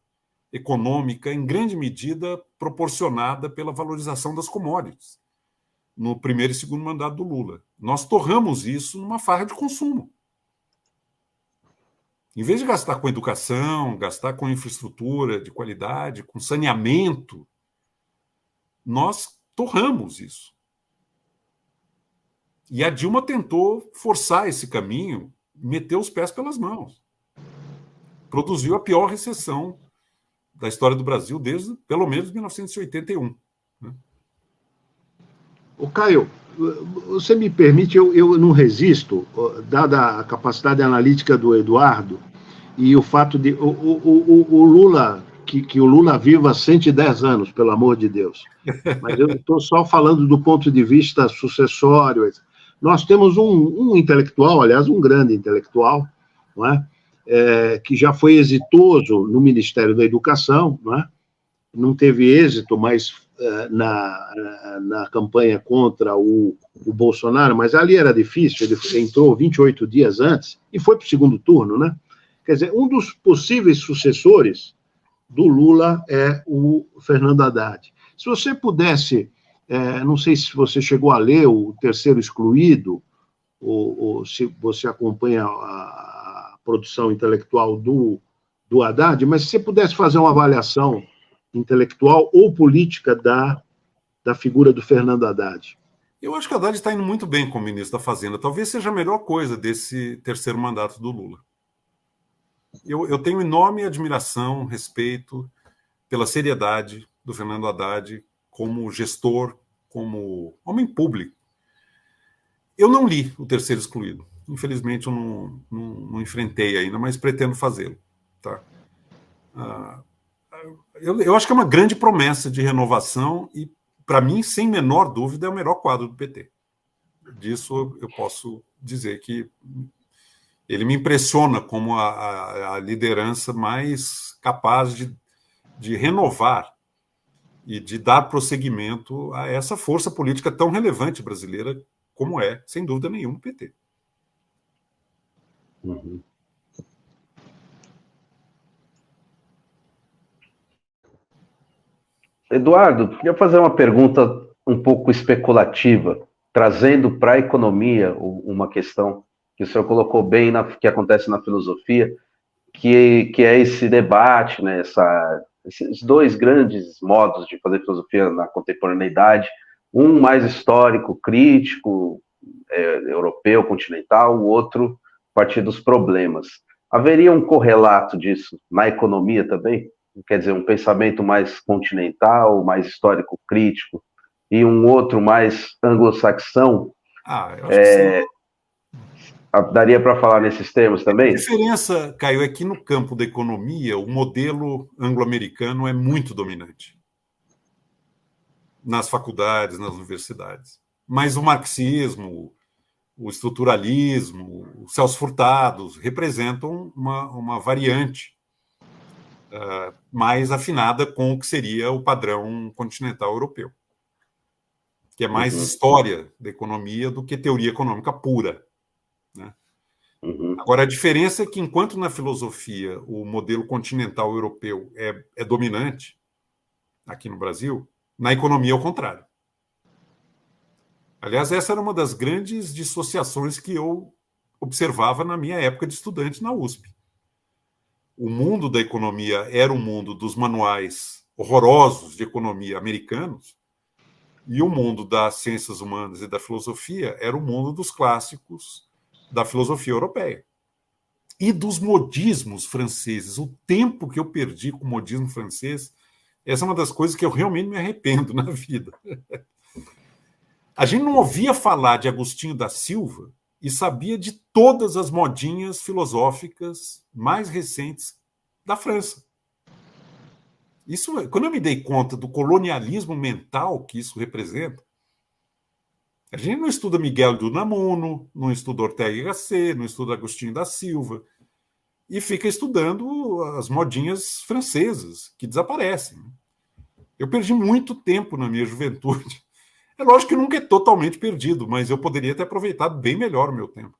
econômica, em grande medida, proporcionada pela valorização das commodities no primeiro e segundo mandato do Lula. Nós torramos isso numa farra de consumo. Em vez de gastar com educação, gastar com infraestrutura de qualidade, com saneamento, nós torramos isso. E a Dilma tentou forçar esse caminho, meteu os pés pelas mãos. Produziu a pior recessão da história do Brasil desde, pelo menos, 1981. Né? O Caio, você me permite, eu não resisto, dada a capacidade analítica do Eduardo e o fato de o Lula, que o Lula viva 110 anos, pelo amor de Deus. Mas eu estou só falando do ponto de vista sucessório. Nós temos um intelectual, aliás, um grande intelectual, não é? Que já foi exitoso no Ministério da Educação, não é? Não teve êxito, mas na campanha contra o Bolsonaro, mas ali era difícil, ele entrou 28 dias antes e foi para o segundo turno, né? Quer dizer, um dos possíveis sucessores do Lula é o Fernando Haddad. Se você pudesse, não sei se você chegou a ler o Terceiro Excluído, ou se você acompanha a produção intelectual do Haddad, mas se você pudesse fazer uma avaliação intelectual ou política da figura do Fernando Haddad. Eu acho que o Haddad está indo muito bem como ministro da Fazenda. Talvez seja a melhor coisa desse terceiro mandato do Lula. Eu tenho enorme admiração, respeito pela seriedade do Fernando Haddad como gestor, como homem público. Eu não li o Terceiro Excluído. Infelizmente, eu não enfrentei ainda, mas pretendo fazê-lo. Tá? Eu acho que é uma grande promessa de renovação e, para mim, sem menor dúvida, é o melhor quadro do PT. Disso eu posso dizer que ele me impressiona como a liderança mais capaz de renovar e de dar prosseguimento a essa força política tão relevante brasileira como é, sem dúvida nenhuma, o PT. Uhum. Eduardo, queria fazer uma pergunta um pouco especulativa, trazendo para a economia uma questão que o senhor colocou bem, que acontece na filosofia, que é esse debate, né, esses dois grandes modos de fazer filosofia na contemporaneidade, um mais histórico, crítico, europeu, continental, o outro a partir dos problemas. Haveria um correlato disso na economia também? Quer dizer, um pensamento mais continental, mais histórico, crítico, e um outro mais anglo-saxão? Eu acho que sim. Daria para falar nesses termos também? A diferença, Caio, é que no campo da economia, o modelo anglo-americano é muito dominante. Nas faculdades, nas universidades. Mas o marxismo, o estruturalismo, o Celso Furtado representam uma variante mais afinada com o que seria o padrão continental europeu, que é mais história da economia do que teoria econômica pura. Né? Agora, a diferença é que, enquanto na filosofia o modelo continental europeu é dominante, aqui no Brasil, na economia ao contrário. Aliás, essa era uma das grandes dissociações que eu observava na minha época de estudante na USP. O mundo da economia era o mundo dos manuais horrorosos de economia americanos, e o mundo das ciências humanas e da filosofia era o mundo dos clássicos da filosofia europeia. E dos modismos franceses. O tempo que eu perdi com o modismo francês, essa é uma das coisas que eu realmente me arrependo na vida. A gente não ouvia falar de Agostinho da Silva e sabia de todas as modinhas filosóficas mais recentes da França. Isso, quando eu me dei conta do colonialismo mental que isso representa, a gente não estuda Miguel de Unamuno, não estuda Ortega y Gasset, não estuda Agostinho da Silva, e fica estudando as modinhas francesas, que desaparecem. Eu perdi muito tempo na minha juventude. É lógico que nunca é totalmente perdido, mas eu poderia ter aproveitado bem melhor o meu tempo.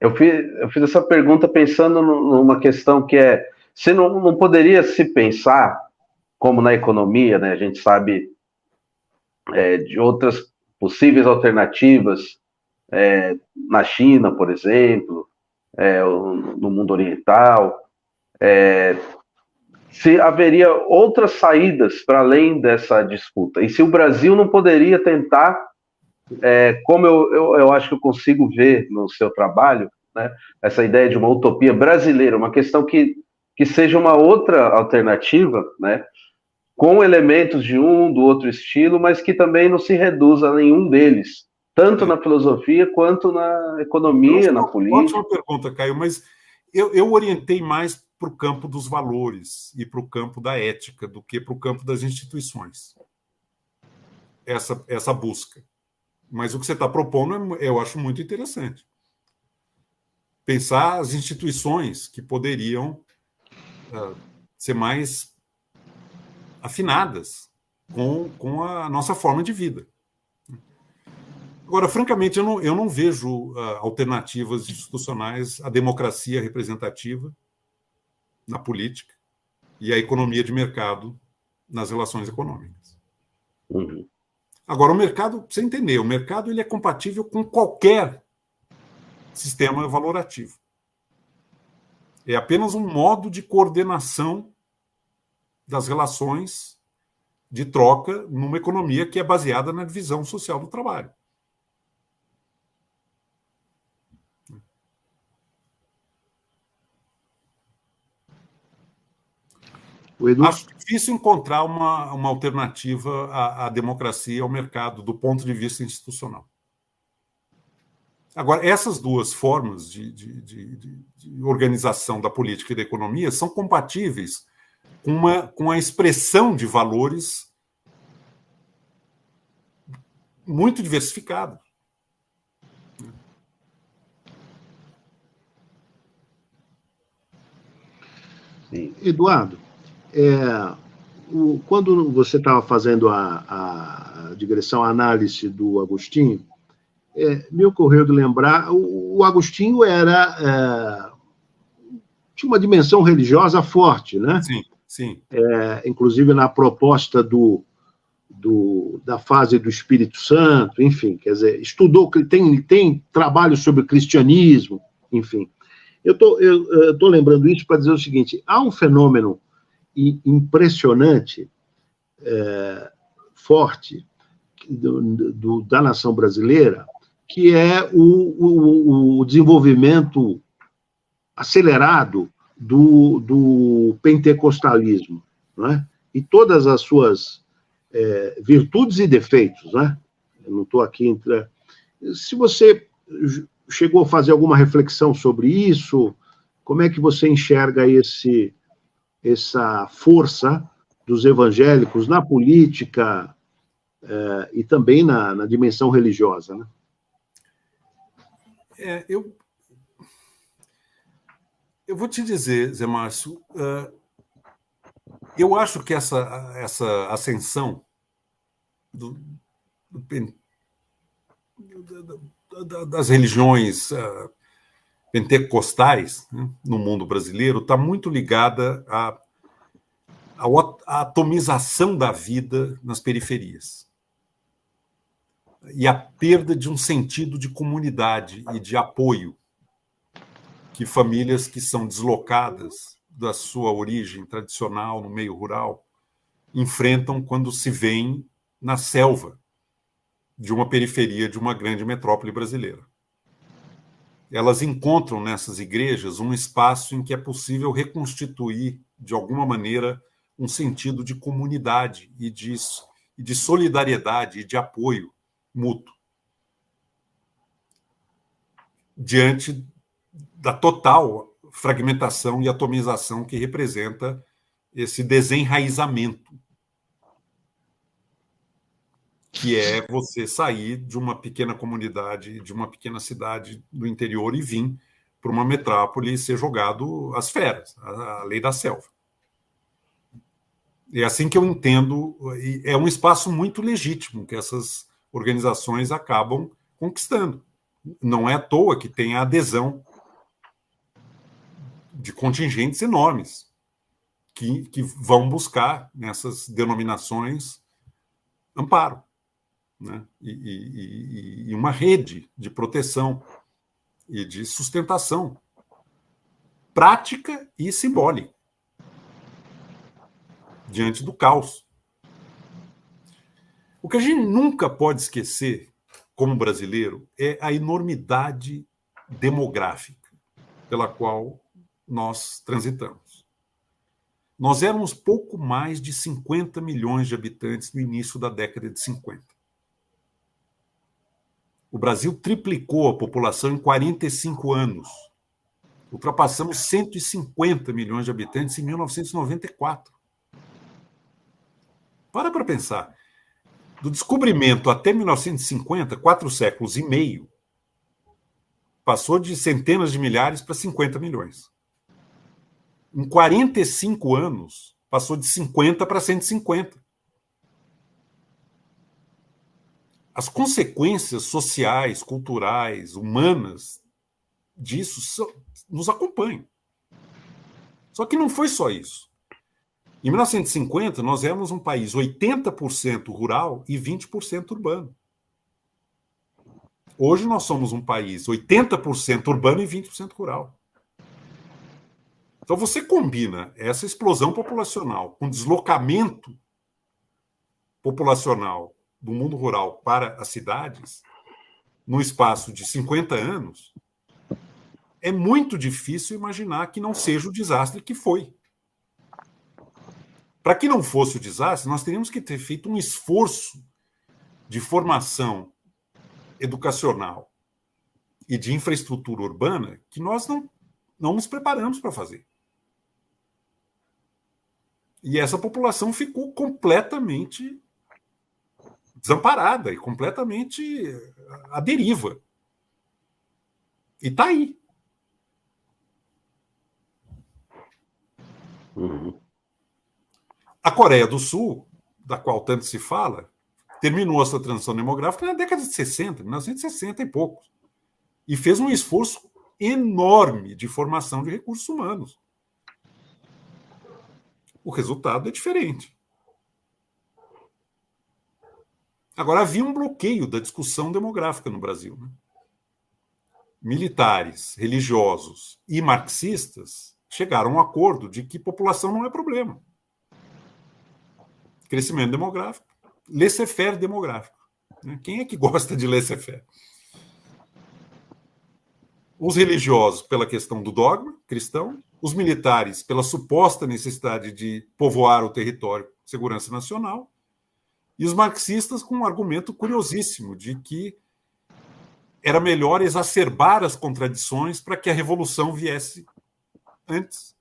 Eu fiz essa pergunta pensando numa questão que é, se não poderia se pensar, como na economia, né, a gente sabe de outras possíveis alternativas, na China, por exemplo, no mundo oriental, se haveria outras saídas para além dessa disputa. E se o Brasil não poderia tentar, como eu acho que eu consigo ver no seu trabalho, né, essa ideia de uma utopia brasileira, uma questão que seja uma outra alternativa, né, com elementos de um, do outro estilo, mas que também não se reduza a nenhum deles, tanto na filosofia quanto na economia, na política. Ótima pergunta, Caio, mas eu orientei mais para o campo dos valores e para o campo da ética do que para o campo das instituições. Essa busca. Mas o que você está propondo eu acho muito interessante. Pensar as instituições que poderiam ser mais afinadas com a nossa forma de vida. Agora, francamente, eu não vejo alternativas institucionais à democracia representativa na política e à economia de mercado nas relações econômicas. Uhum. Agora, o mercado, para você entender, o mercado ele é compatível com qualquer sistema valorativo. É apenas um modo de coordenação das relações de troca numa economia que é baseada na divisão social do trabalho. Acho difícil encontrar uma alternativa à democracia e ao mercado do ponto de vista institucional. Agora, essas duas formas de organização da política e da economia são compatíveis com a expressão de valores muito diversificados. Eduardo, quando você estava fazendo a digressão, a análise do Agostinho, me ocorreu de lembrar, o Agostinho tinha uma dimensão religiosa forte, né? Sim, sim. Inclusive na proposta da fase do Espírito Santo, enfim, quer dizer, estudou, tem trabalho sobre cristianismo, enfim. Eu estou lembrando isso para dizer o seguinte, há um fenômeno impressionante, forte, da nação brasileira, que é o desenvolvimento acelerado do pentecostalismo, não é? E todas as suas virtudes e defeitos, né? Eu não estou aqui Se você chegou a fazer alguma reflexão sobre isso, como é que você enxerga essa força dos evangélicos na política e também na dimensão religiosa, né? Eu vou te dizer, Zé Márcio, eu acho que essa ascensão das religiões pentecostais, né, no mundo brasileiro está muito ligada à atomização da vida nas periferias e a perda de um sentido de comunidade e de apoio que famílias que são deslocadas da sua origem tradicional no meio rural enfrentam quando se veem na selva de uma periferia de uma grande metrópole brasileira. Elas encontram nessas igrejas um espaço em que é possível reconstituir, de alguma maneira, um sentido de comunidade e de solidariedade e de apoio mútuo diante da total fragmentação e atomização que representa esse desenraizamento, que é você sair de uma pequena comunidade, de uma pequena cidade do interior e vir para uma metrópole e ser jogado às feras, a lei da selva. É assim que eu entendo, é um espaço muito legítimo que essas organizações acabam conquistando. Não é à toa que tem a adesão de contingentes enormes que vão buscar nessas denominações amparo, né? E uma rede de proteção e de sustentação prática e simbólica diante do caos. O que a gente nunca pode esquecer, como brasileiro, é a enormidade demográfica pela qual nós transitamos. Nós éramos pouco mais de 50 milhões de habitantes no início da década de 50. O Brasil triplicou a população em 45 anos. Ultrapassamos 150 milhões de habitantes em 1994. Para pensar. Do descobrimento até 1950, 4 séculos e meio, passou de centenas de milhares para 50 milhões. Em 45 anos, passou de 50 para 150. As consequências sociais, culturais, humanas disso nos acompanham. Só que não foi só isso. Em 1950, nós éramos um país 80% rural e 20% urbano. Hoje nós somos um país 80% urbano e 20% rural. Então você combina essa explosão populacional com deslocamento populacional do mundo rural para as cidades, no espaço de 50 anos, é muito difícil imaginar que não seja o desastre que foi. Para que não fosse o desastre, nós teríamos que ter feito um esforço de formação educacional e de infraestrutura urbana que nós não nos preparamos para fazer. E essa população ficou completamente desamparada e completamente à deriva. E está aí. Uhum. A Coreia do Sul, da qual tanto se fala, terminou a sua transição demográfica na década de 60, 1960 e poucos, e fez um esforço enorme de formação de recursos humanos. O resultado é diferente. Agora, havia um bloqueio da discussão demográfica no Brasil, né? Militares, religiosos e marxistas chegaram a um acordo de que população não é problema. Crescimento demográfico, laissez-faire demográfico. Quem é que gosta de laissez-faire? Os religiosos pela questão do dogma cristão, os militares pela suposta necessidade de povoar o território, segurança nacional, e os marxistas com um argumento curiosíssimo de que era melhor exacerbar as contradições para que a revolução viesse antes.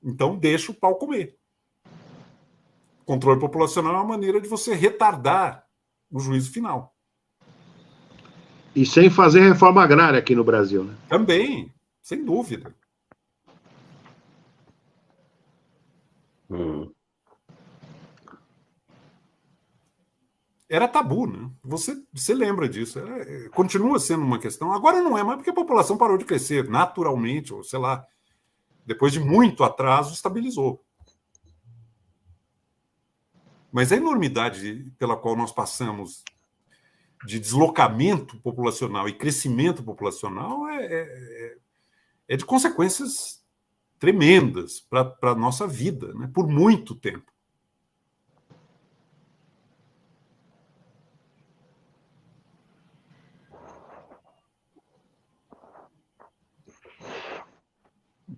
Então, deixa o pau comer. Controle populacional é uma maneira de você retardar o juízo final. E sem fazer reforma agrária aqui no Brasil, né? Também, sem dúvida. era tabu, né? Você lembra disso? Continua sendo uma questão. Agora não é mais porque a população parou de crescer naturalmente, ou sei lá, depois de muito atraso, estabilizou. Mas a enormidade pela qual nós passamos de deslocamento populacional e crescimento populacional é de consequências tremendas para a nossa vida, né? Por muito tempo.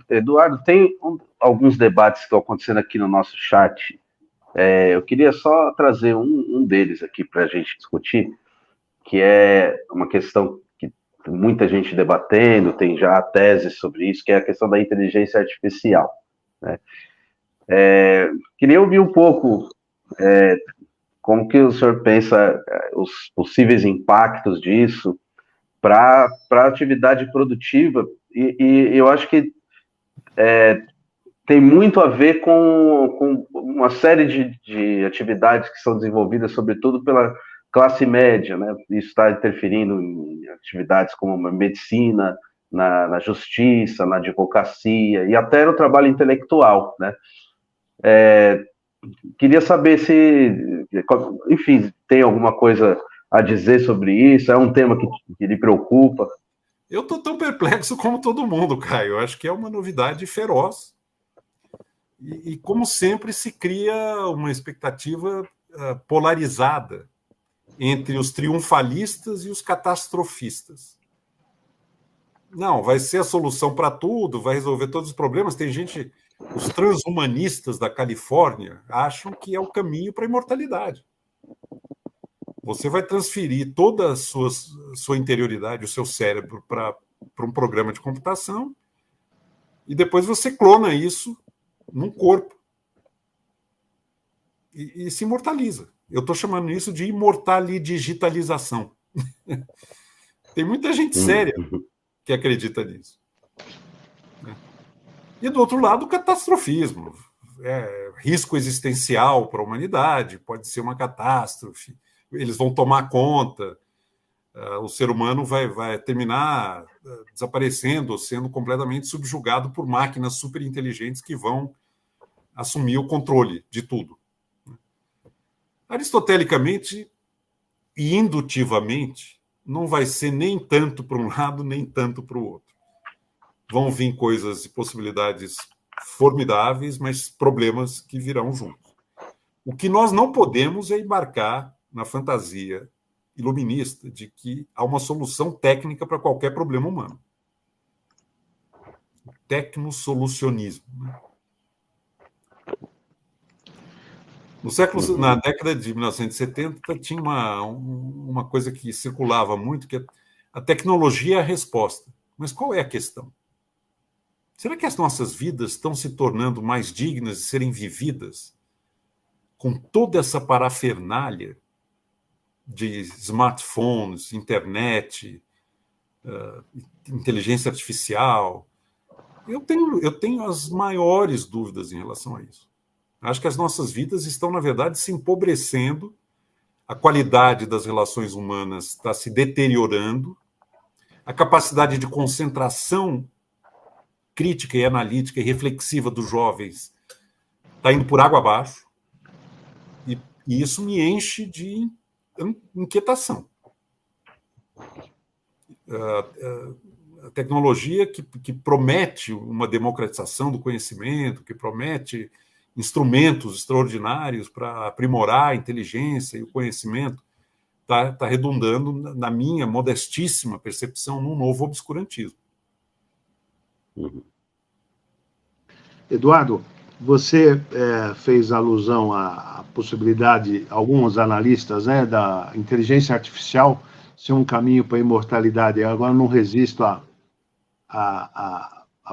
Eduardo, tem alguns debates que estão acontecendo aqui no nosso chat. Eu queria só trazer um deles aqui para a gente discutir, que é uma questão que tem muita gente debatendo, tem já teses sobre isso, que é a questão da inteligência artificial, né? Queria ouvir um pouco como que o senhor pensa os possíveis impactos disso para a atividade produtiva, e eu acho que tem muito a ver com uma série de atividades que são desenvolvidas, sobretudo pela classe média, né? Isso está interferindo em atividades como a medicina, na justiça, na advocacia e até no trabalho intelectual, né? Queria saber se, enfim, tem alguma coisa a dizer sobre isso, é um tema que lhe preocupa? Eu estou tão perplexo como todo mundo, Caio. Eu acho que é uma novidade feroz. E como sempre, se cria uma expectativa polarizada entre os triunfalistas e os catastrofistas. Não, vai ser a solução para tudo, vai resolver todos os problemas. Tem gente, os transhumanistas da Califórnia acham que é o caminho para a imortalidade. Você vai transferir toda a sua interioridade, o seu cérebro, para um programa de computação e depois você clona isso num corpo e se imortaliza. Eu estou chamando isso de imortalidigitalização. Tem muita gente séria que acredita nisso. E, do outro lado, o catastrofismo. Risco existencial para a humanidade, pode ser uma catástrofe. Eles vão tomar conta, o ser humano vai terminar desaparecendo, sendo completamente subjugado por máquinas superinteligentes que vão assumir o controle de tudo. Aristotelicamente e indutivamente, não vai ser nem tanto para um lado, nem tanto para o outro. Vão vir coisas e possibilidades formidáveis, mas problemas que virão juntos. O que nós não podemos é embarcar na fantasia iluminista de que há uma solução técnica para qualquer problema humano. O tecnosolucionismo. Na década de 1970, tinha uma coisa que circulava muito, que a tecnologia é a resposta. Mas qual é a questão? Será que as nossas vidas estão se tornando mais dignas de serem vividas com toda essa parafernália de smartphones, internet, inteligência artificial? Eu tenho as maiores dúvidas em relação a isso. Acho que as nossas vidas estão, na verdade, se empobrecendo, a qualidade das relações humanas está se deteriorando, a capacidade de concentração crítica e analítica e reflexiva dos jovens está indo por água abaixo, e isso me enche de inquietação. A tecnologia que promete uma democratização do conhecimento, que promete instrumentos extraordinários para aprimorar a inteligência e o conhecimento, está redundando, na minha modestíssima percepção, num novo obscurantismo. Eduardo, você fez alusão à possibilidade, alguns analistas, né, da inteligência artificial ser um caminho para a imortalidade. Eu agora não resisto à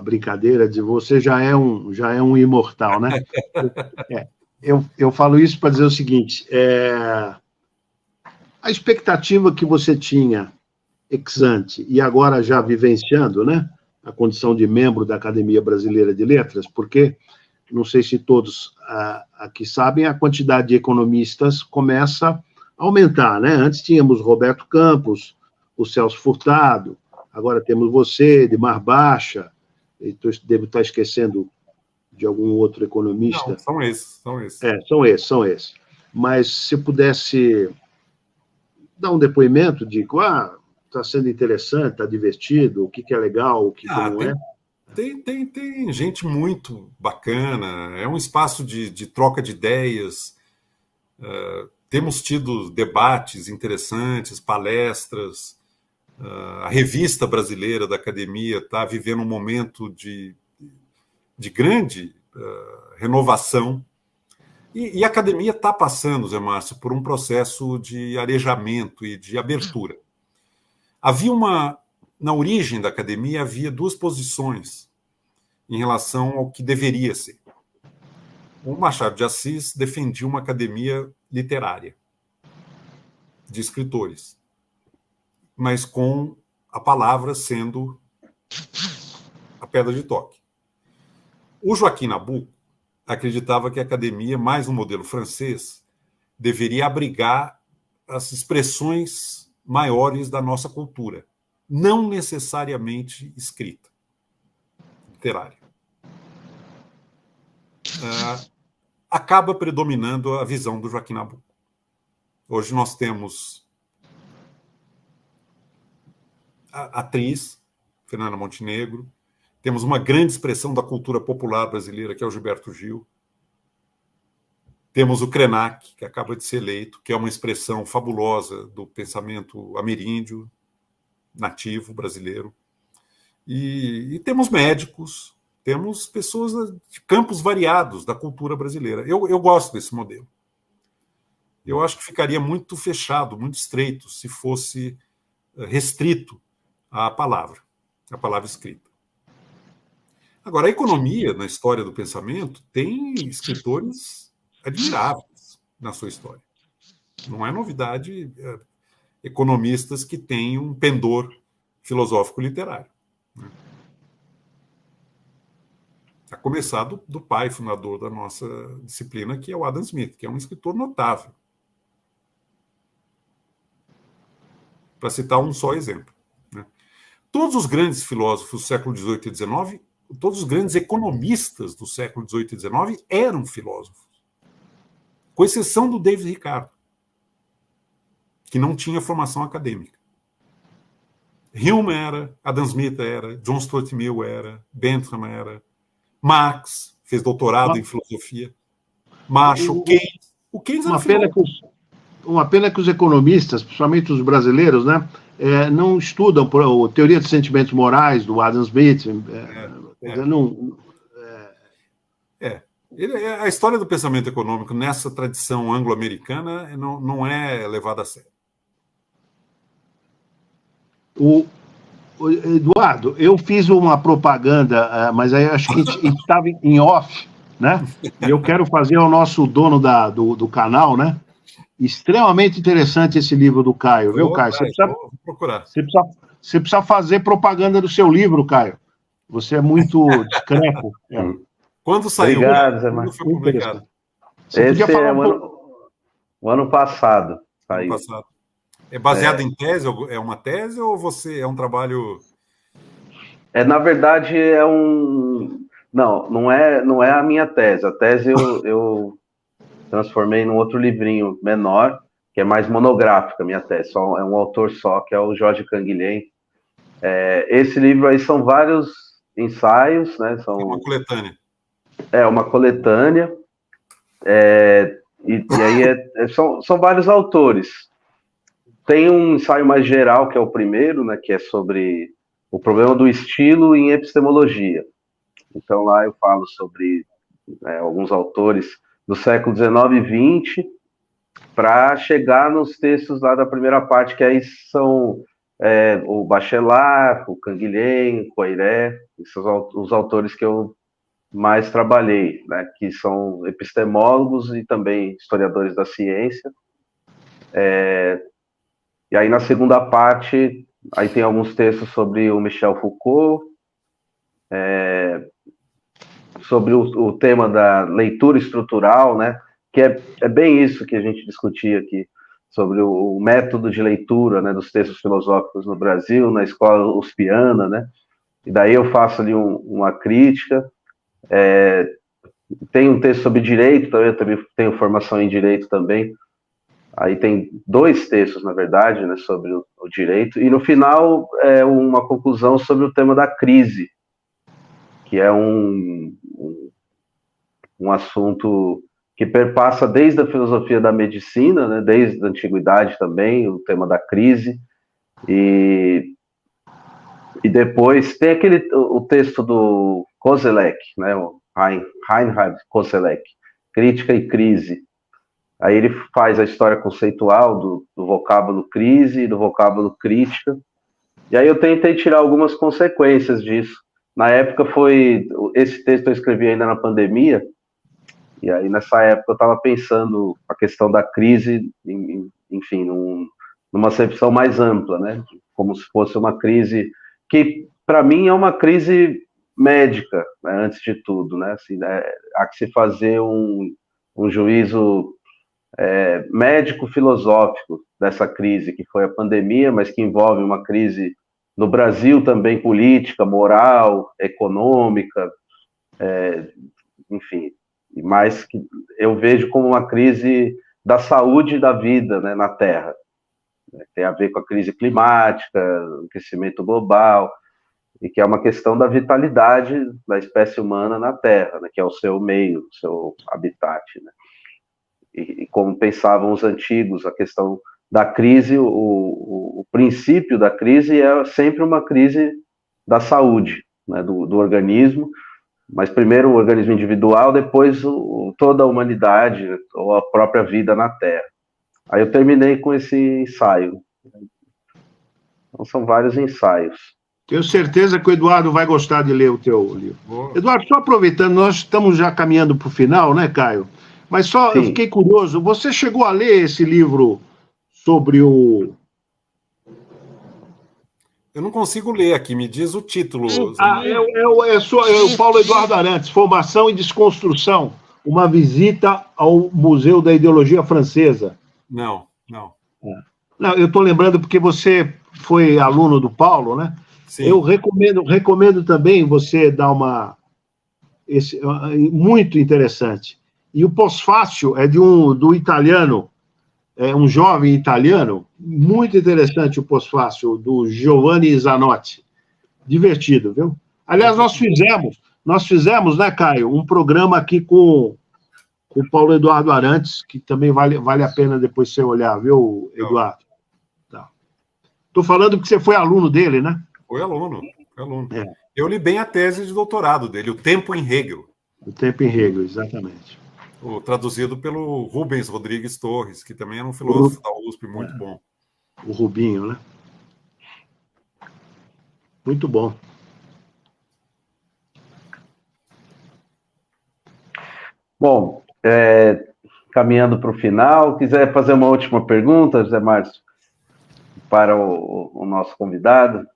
brincadeira de você já é um imortal, né? Eu falo isso para dizer o seguinte, a expectativa que você tinha ex ante e agora já vivenciando, né, a condição de membro da Academia Brasileira de Letras, porque, não sei se todos aqui sabem, a quantidade de economistas começa a aumentar, né? Antes tínhamos Roberto Campos, o Celso Furtado, agora temos você, Edmar Baixa, devo estar esquecendo de algum outro economista. Não, são esses. São esses. Mas se pudesse dar um depoimento de está sendo interessante, está divertido, o que é legal, o que não é. Tem gente muito bacana, é um espaço de troca de ideias, temos tido debates interessantes, palestras, a revista brasileira da academia está vivendo um momento de grande renovação, e a academia está passando, Zé Márcio, por um processo de arejamento e de abertura. Na origem da academia, havia duas posições em relação ao que deveria ser. O Machado de Assis defendia uma academia literária, de escritores, mas com a palavra sendo a pedra de toque. O Joaquim Nabuco acreditava que a academia, mais um modelo francês, deveria abrigar as expressões maiores da nossa cultura, não necessariamente escrita, literária. Acaba predominando a visão do Joaquim Nabuco. Hoje nós temos a atriz Fernanda Montenegro, temos uma grande expressão da cultura popular brasileira, que é o Gilberto Gil. Temos o Krenak, que acaba de ser eleito, que é uma expressão fabulosa do pensamento ameríndio, nativo brasileiro. E temos médicos, temos pessoas de campos variados da cultura brasileira. Eu gosto desse modelo. Eu acho que ficaria muito fechado, muito estreito, se fosse restrito à palavra escrita. Agora, a economia, na história do pensamento, tem escritores admiráveis na sua história. Não é novidade economistas que têm um pendor filosófico literário. Né? A começar do pai fundador da nossa disciplina, que é o Adam Smith, que é um escritor notável. Para citar um só exemplo. Né? Todos os grandes filósofos do século XVIII e XIX, todos os grandes economistas do século XVIII e XIX eram filósofos, com exceção do David Ricardo, que não tinha formação acadêmica. Hume era, Adam Smith era, John Stuart Mill era, Bentham era, Marx fez doutorado em filosofia, Marshall, Keynes. O Keynes era filósofo. Uma pena que os economistas, principalmente os brasileiros, né, não estudam a teoria dos sentimentos morais do Adam Smith. A história do pensamento econômico nessa tradição anglo-americana não é levada a sério. Eduardo, eu fiz uma propaganda, mas aí acho que a gente estava em off, né? E eu quero fazer ao nosso dono do canal, né? Extremamente interessante esse livro do Caio, viu, Caio? Vou procurar. Você precisa fazer propaganda do seu livro, Caio. Você é muito discreto. Quando saiu? Obrigado, Zé Quando foi publicado? Esse é o ano passado. Ano passado. É baseado em tese? É uma tese ou você é um trabalho... Na verdade, é um... Não é a minha tese. A tese eu transformei num outro livrinho menor, que é mais monográfica, minha tese. É um autor só, que é o Jorge Canguilhem. Esse livro aí são vários ensaios, né? É uma coletânea. É uma coletânea. E aí são vários autores. Tem um ensaio mais geral, que é o primeiro, né? Que é sobre o problema do estilo em epistemologia. Então lá eu falo sobre alguns autores do século XIX e XX, para chegar nos textos lá da primeira parte, que aí são o Bachelard, o Canguilhem, o Coiré, esses são os autores que eu mais trabalhei, né, que são epistemólogos e também historiadores da ciência. E aí na segunda parte, aí tem alguns textos sobre o Michel Foucault, sobre o tema da leitura estrutural, né, que é bem isso que a gente discutia aqui. sobre o método de leitura, né, dos textos filosóficos no Brasil, na escola uspiana, né? E daí eu faço ali uma crítica. Tem um texto sobre direito, eu também tenho formação em direito também. Aí tem 2 textos, na verdade, né, sobre o direito. E no final é uma conclusão sobre o tema da crise, que é um assunto que perpassa desde a filosofia da medicina, né, desde a antiguidade também, o tema da crise. E depois tem o texto do Koselleck, né, o Reinhard Koselleck, Crítica e Crise. Aí ele faz a história conceitual do vocábulo crise e do vocábulo crítica. E aí eu tentei tirar algumas consequências disso. Na época esse texto eu escrevi ainda na pandemia, e aí nessa época eu estava pensando a questão da crise, enfim, numa acepção mais ampla, né? Como se fosse uma crise que, para mim, é uma crise médica, né? Antes de tudo, né? Assim, né? Há que se fazer um juízo médico-filosófico dessa crise, que foi a pandemia, mas que envolve uma crise no Brasil também política, moral, econômica, enfim, mas que eu vejo como uma crise da saúde da vida, né, na Terra. Tem a ver com a crise climática, o aquecimento global, e que é uma questão da vitalidade da espécie humana na Terra, né, que é o seu meio, o seu habitat, né? E como pensavam os antigos, a questão da crise, o princípio da crise é sempre uma crise da saúde, né, do organismo, mas primeiro o organismo individual, depois toda a humanidade, ou a própria vida na Terra. Aí eu terminei com esse ensaio. Então são vários ensaios. Tenho certeza que o Eduardo vai gostar de ler o teu livro. Boa. Eduardo, só aproveitando, nós estamos já caminhando para o final, né, Caio? Mas só, eu fiquei curioso, você chegou a ler esse livro sobre o... Eu não consigo ler aqui, me diz o título. É o Paulo Eduardo Arantes, Formação e Desconstrução, uma visita ao Museu da Ideologia Francesa. Não. Não, eu estou lembrando porque você foi aluno do Paulo, né? Sim. Eu recomendo também você dar muito interessante. E o pós-fácil é do italiano, um jovem italiano, muito interessante o pós-fácil, do Giovanni Zanotti. Divertido, viu? Aliás, nós fizemos, né, Caio, um programa aqui com o Paulo Eduardo Arantes, que também vale a pena depois você olhar, viu, Eduardo? Estou falando que você foi aluno dele, né? Foi aluno. Eu li bem a tese de doutorado dele, O Tempo em Hegel. O Tempo em Hegel, exatamente. Traduzido pelo Rubens Rodrigues Torres, que também era um filósofo da USP muito bom. O Rubinho, né? Muito bom. Bom, caminhando para o final, quiser fazer uma última pergunta, José Márcio, para o nosso convidado?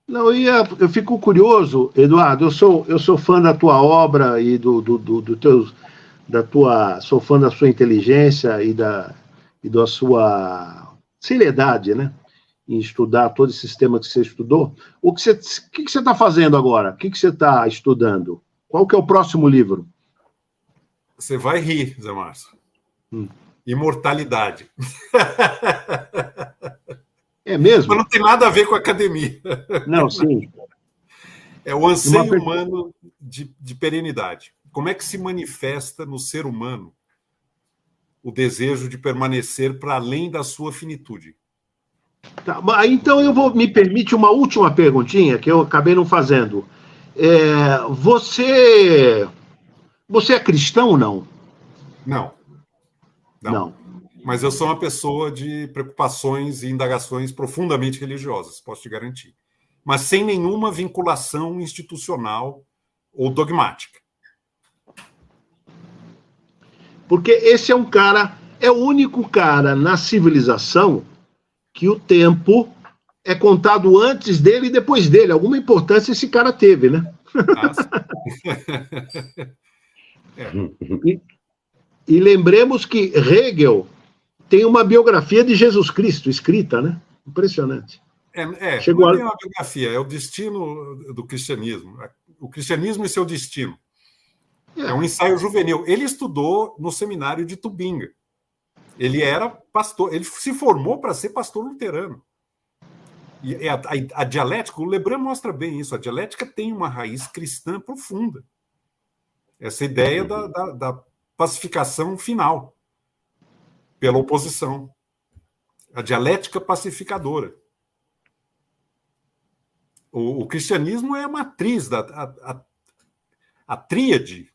Não, eu fico curioso, Eduardo, eu sou fã da tua obra e sou fã da sua inteligência e da sua seriedade, né? Em estudar todo esse sistema que você estudou. O que você está fazendo agora? O que você está estudando? Qual que é o próximo livro? Você vai rir, Zé Márcio. Imortalidade. É mesmo? Mas não tem nada a ver com a academia. Não, sim. É o anseio humano de perenidade. Como é que se manifesta no ser humano o desejo de permanecer para além da sua finitude? Tá, então me permite uma última perguntinha que eu acabei não fazendo. Você é cristão ou não? Não. Mas eu sou uma pessoa de preocupações e indagações profundamente religiosas, posso te garantir. Mas sem nenhuma vinculação institucional ou dogmática. Porque esse é o único cara na civilização que o tempo é contado antes dele e depois dele. Alguma importância esse cara teve, né? E lembremos que Hegel tem uma biografia de Jesus Cristo escrita, né? Impressionante. Chegou não é uma biografia, é o destino do cristianismo. O cristianismo e seu destino. É um ensaio juvenil. Ele estudou no seminário de Tubinga. Ele era pastor, ele se formou para ser pastor luterano. E a dialética, o Lebrun mostra bem isso, a dialética tem uma raiz cristã profunda. Essa ideia da pacificação final pela oposição. A dialética pacificadora. O cristianismo é a matriz a tríade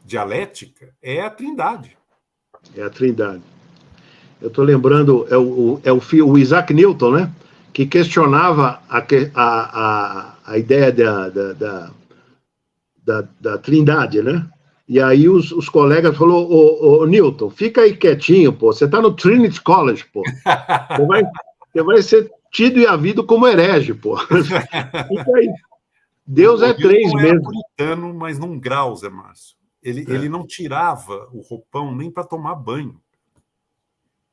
dialética é a Trindade. É a Trindade. Eu estou lembrando, o Isaac Newton, né? Que questionava a ideia da Trindade, né? E aí os colegas falaram, ô Newton, fica aí quietinho, pô, você está no Trinity College, pô. Você vai ser tido e havido como herege, pô. Fica aí. Deus é três mesmo. Ele era puritano, mas num grau, Zé Márcio. Ele não tirava o roupão nem para tomar banho.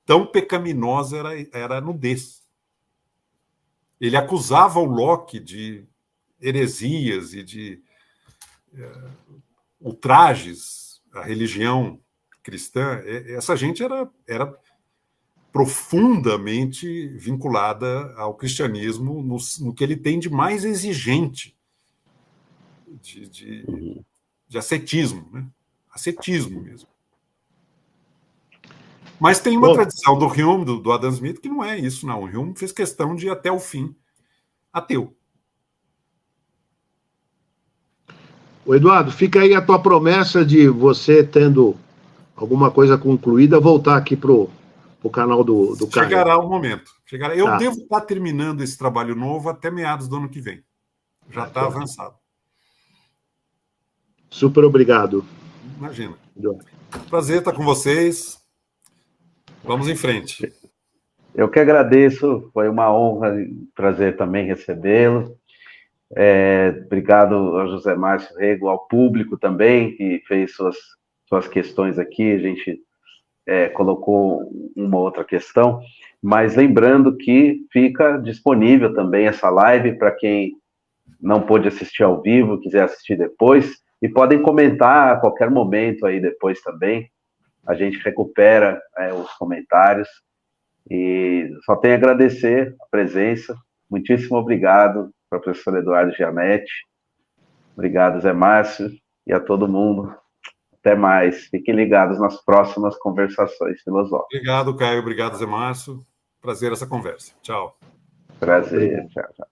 Tão pecaminosa era a nudez. Ele acusava o Locke de heresias e de ultrajes à religião cristã. Essa gente era profundamente vinculada ao cristianismo no que ele tem de mais exigente de ascetismo, né? Ascetismo mesmo. Mas tem uma tradição do Hume, do Adam Smith, que não é isso, não. O Hume fez questão de ir até o fim ateu. O Eduardo, fica aí a tua promessa de você, tendo alguma coisa concluída, voltar aqui pro canal do Caio. Chegará o momento. Eu devo estar terminando esse trabalho novo até meados do ano que vem. Já está avançado. Super obrigado. Imagina. Prazer estar com vocês. Vamos em frente. Eu que agradeço. Foi uma honra e prazer também recebê-lo. Obrigado ao José Márcio Rego, ao público também, que fez suas questões aqui. A gente colocou uma outra questão, mas lembrando que fica disponível também essa live para quem não pôde assistir ao vivo, quiser assistir depois, e podem comentar a qualquer momento aí depois também. A gente recupera os comentários, e só tenho a agradecer a presença. Muitíssimo obrigado, professor Eduardo Gianetti. Obrigado, Zé Márcio, e a todo mundo. Até mais. Fiquem ligados nas próximas conversações filosóficas. Obrigado, Caio. Obrigado, Zé Márcio. Prazer essa conversa. Tchau. Prazer. Tchau, tchau.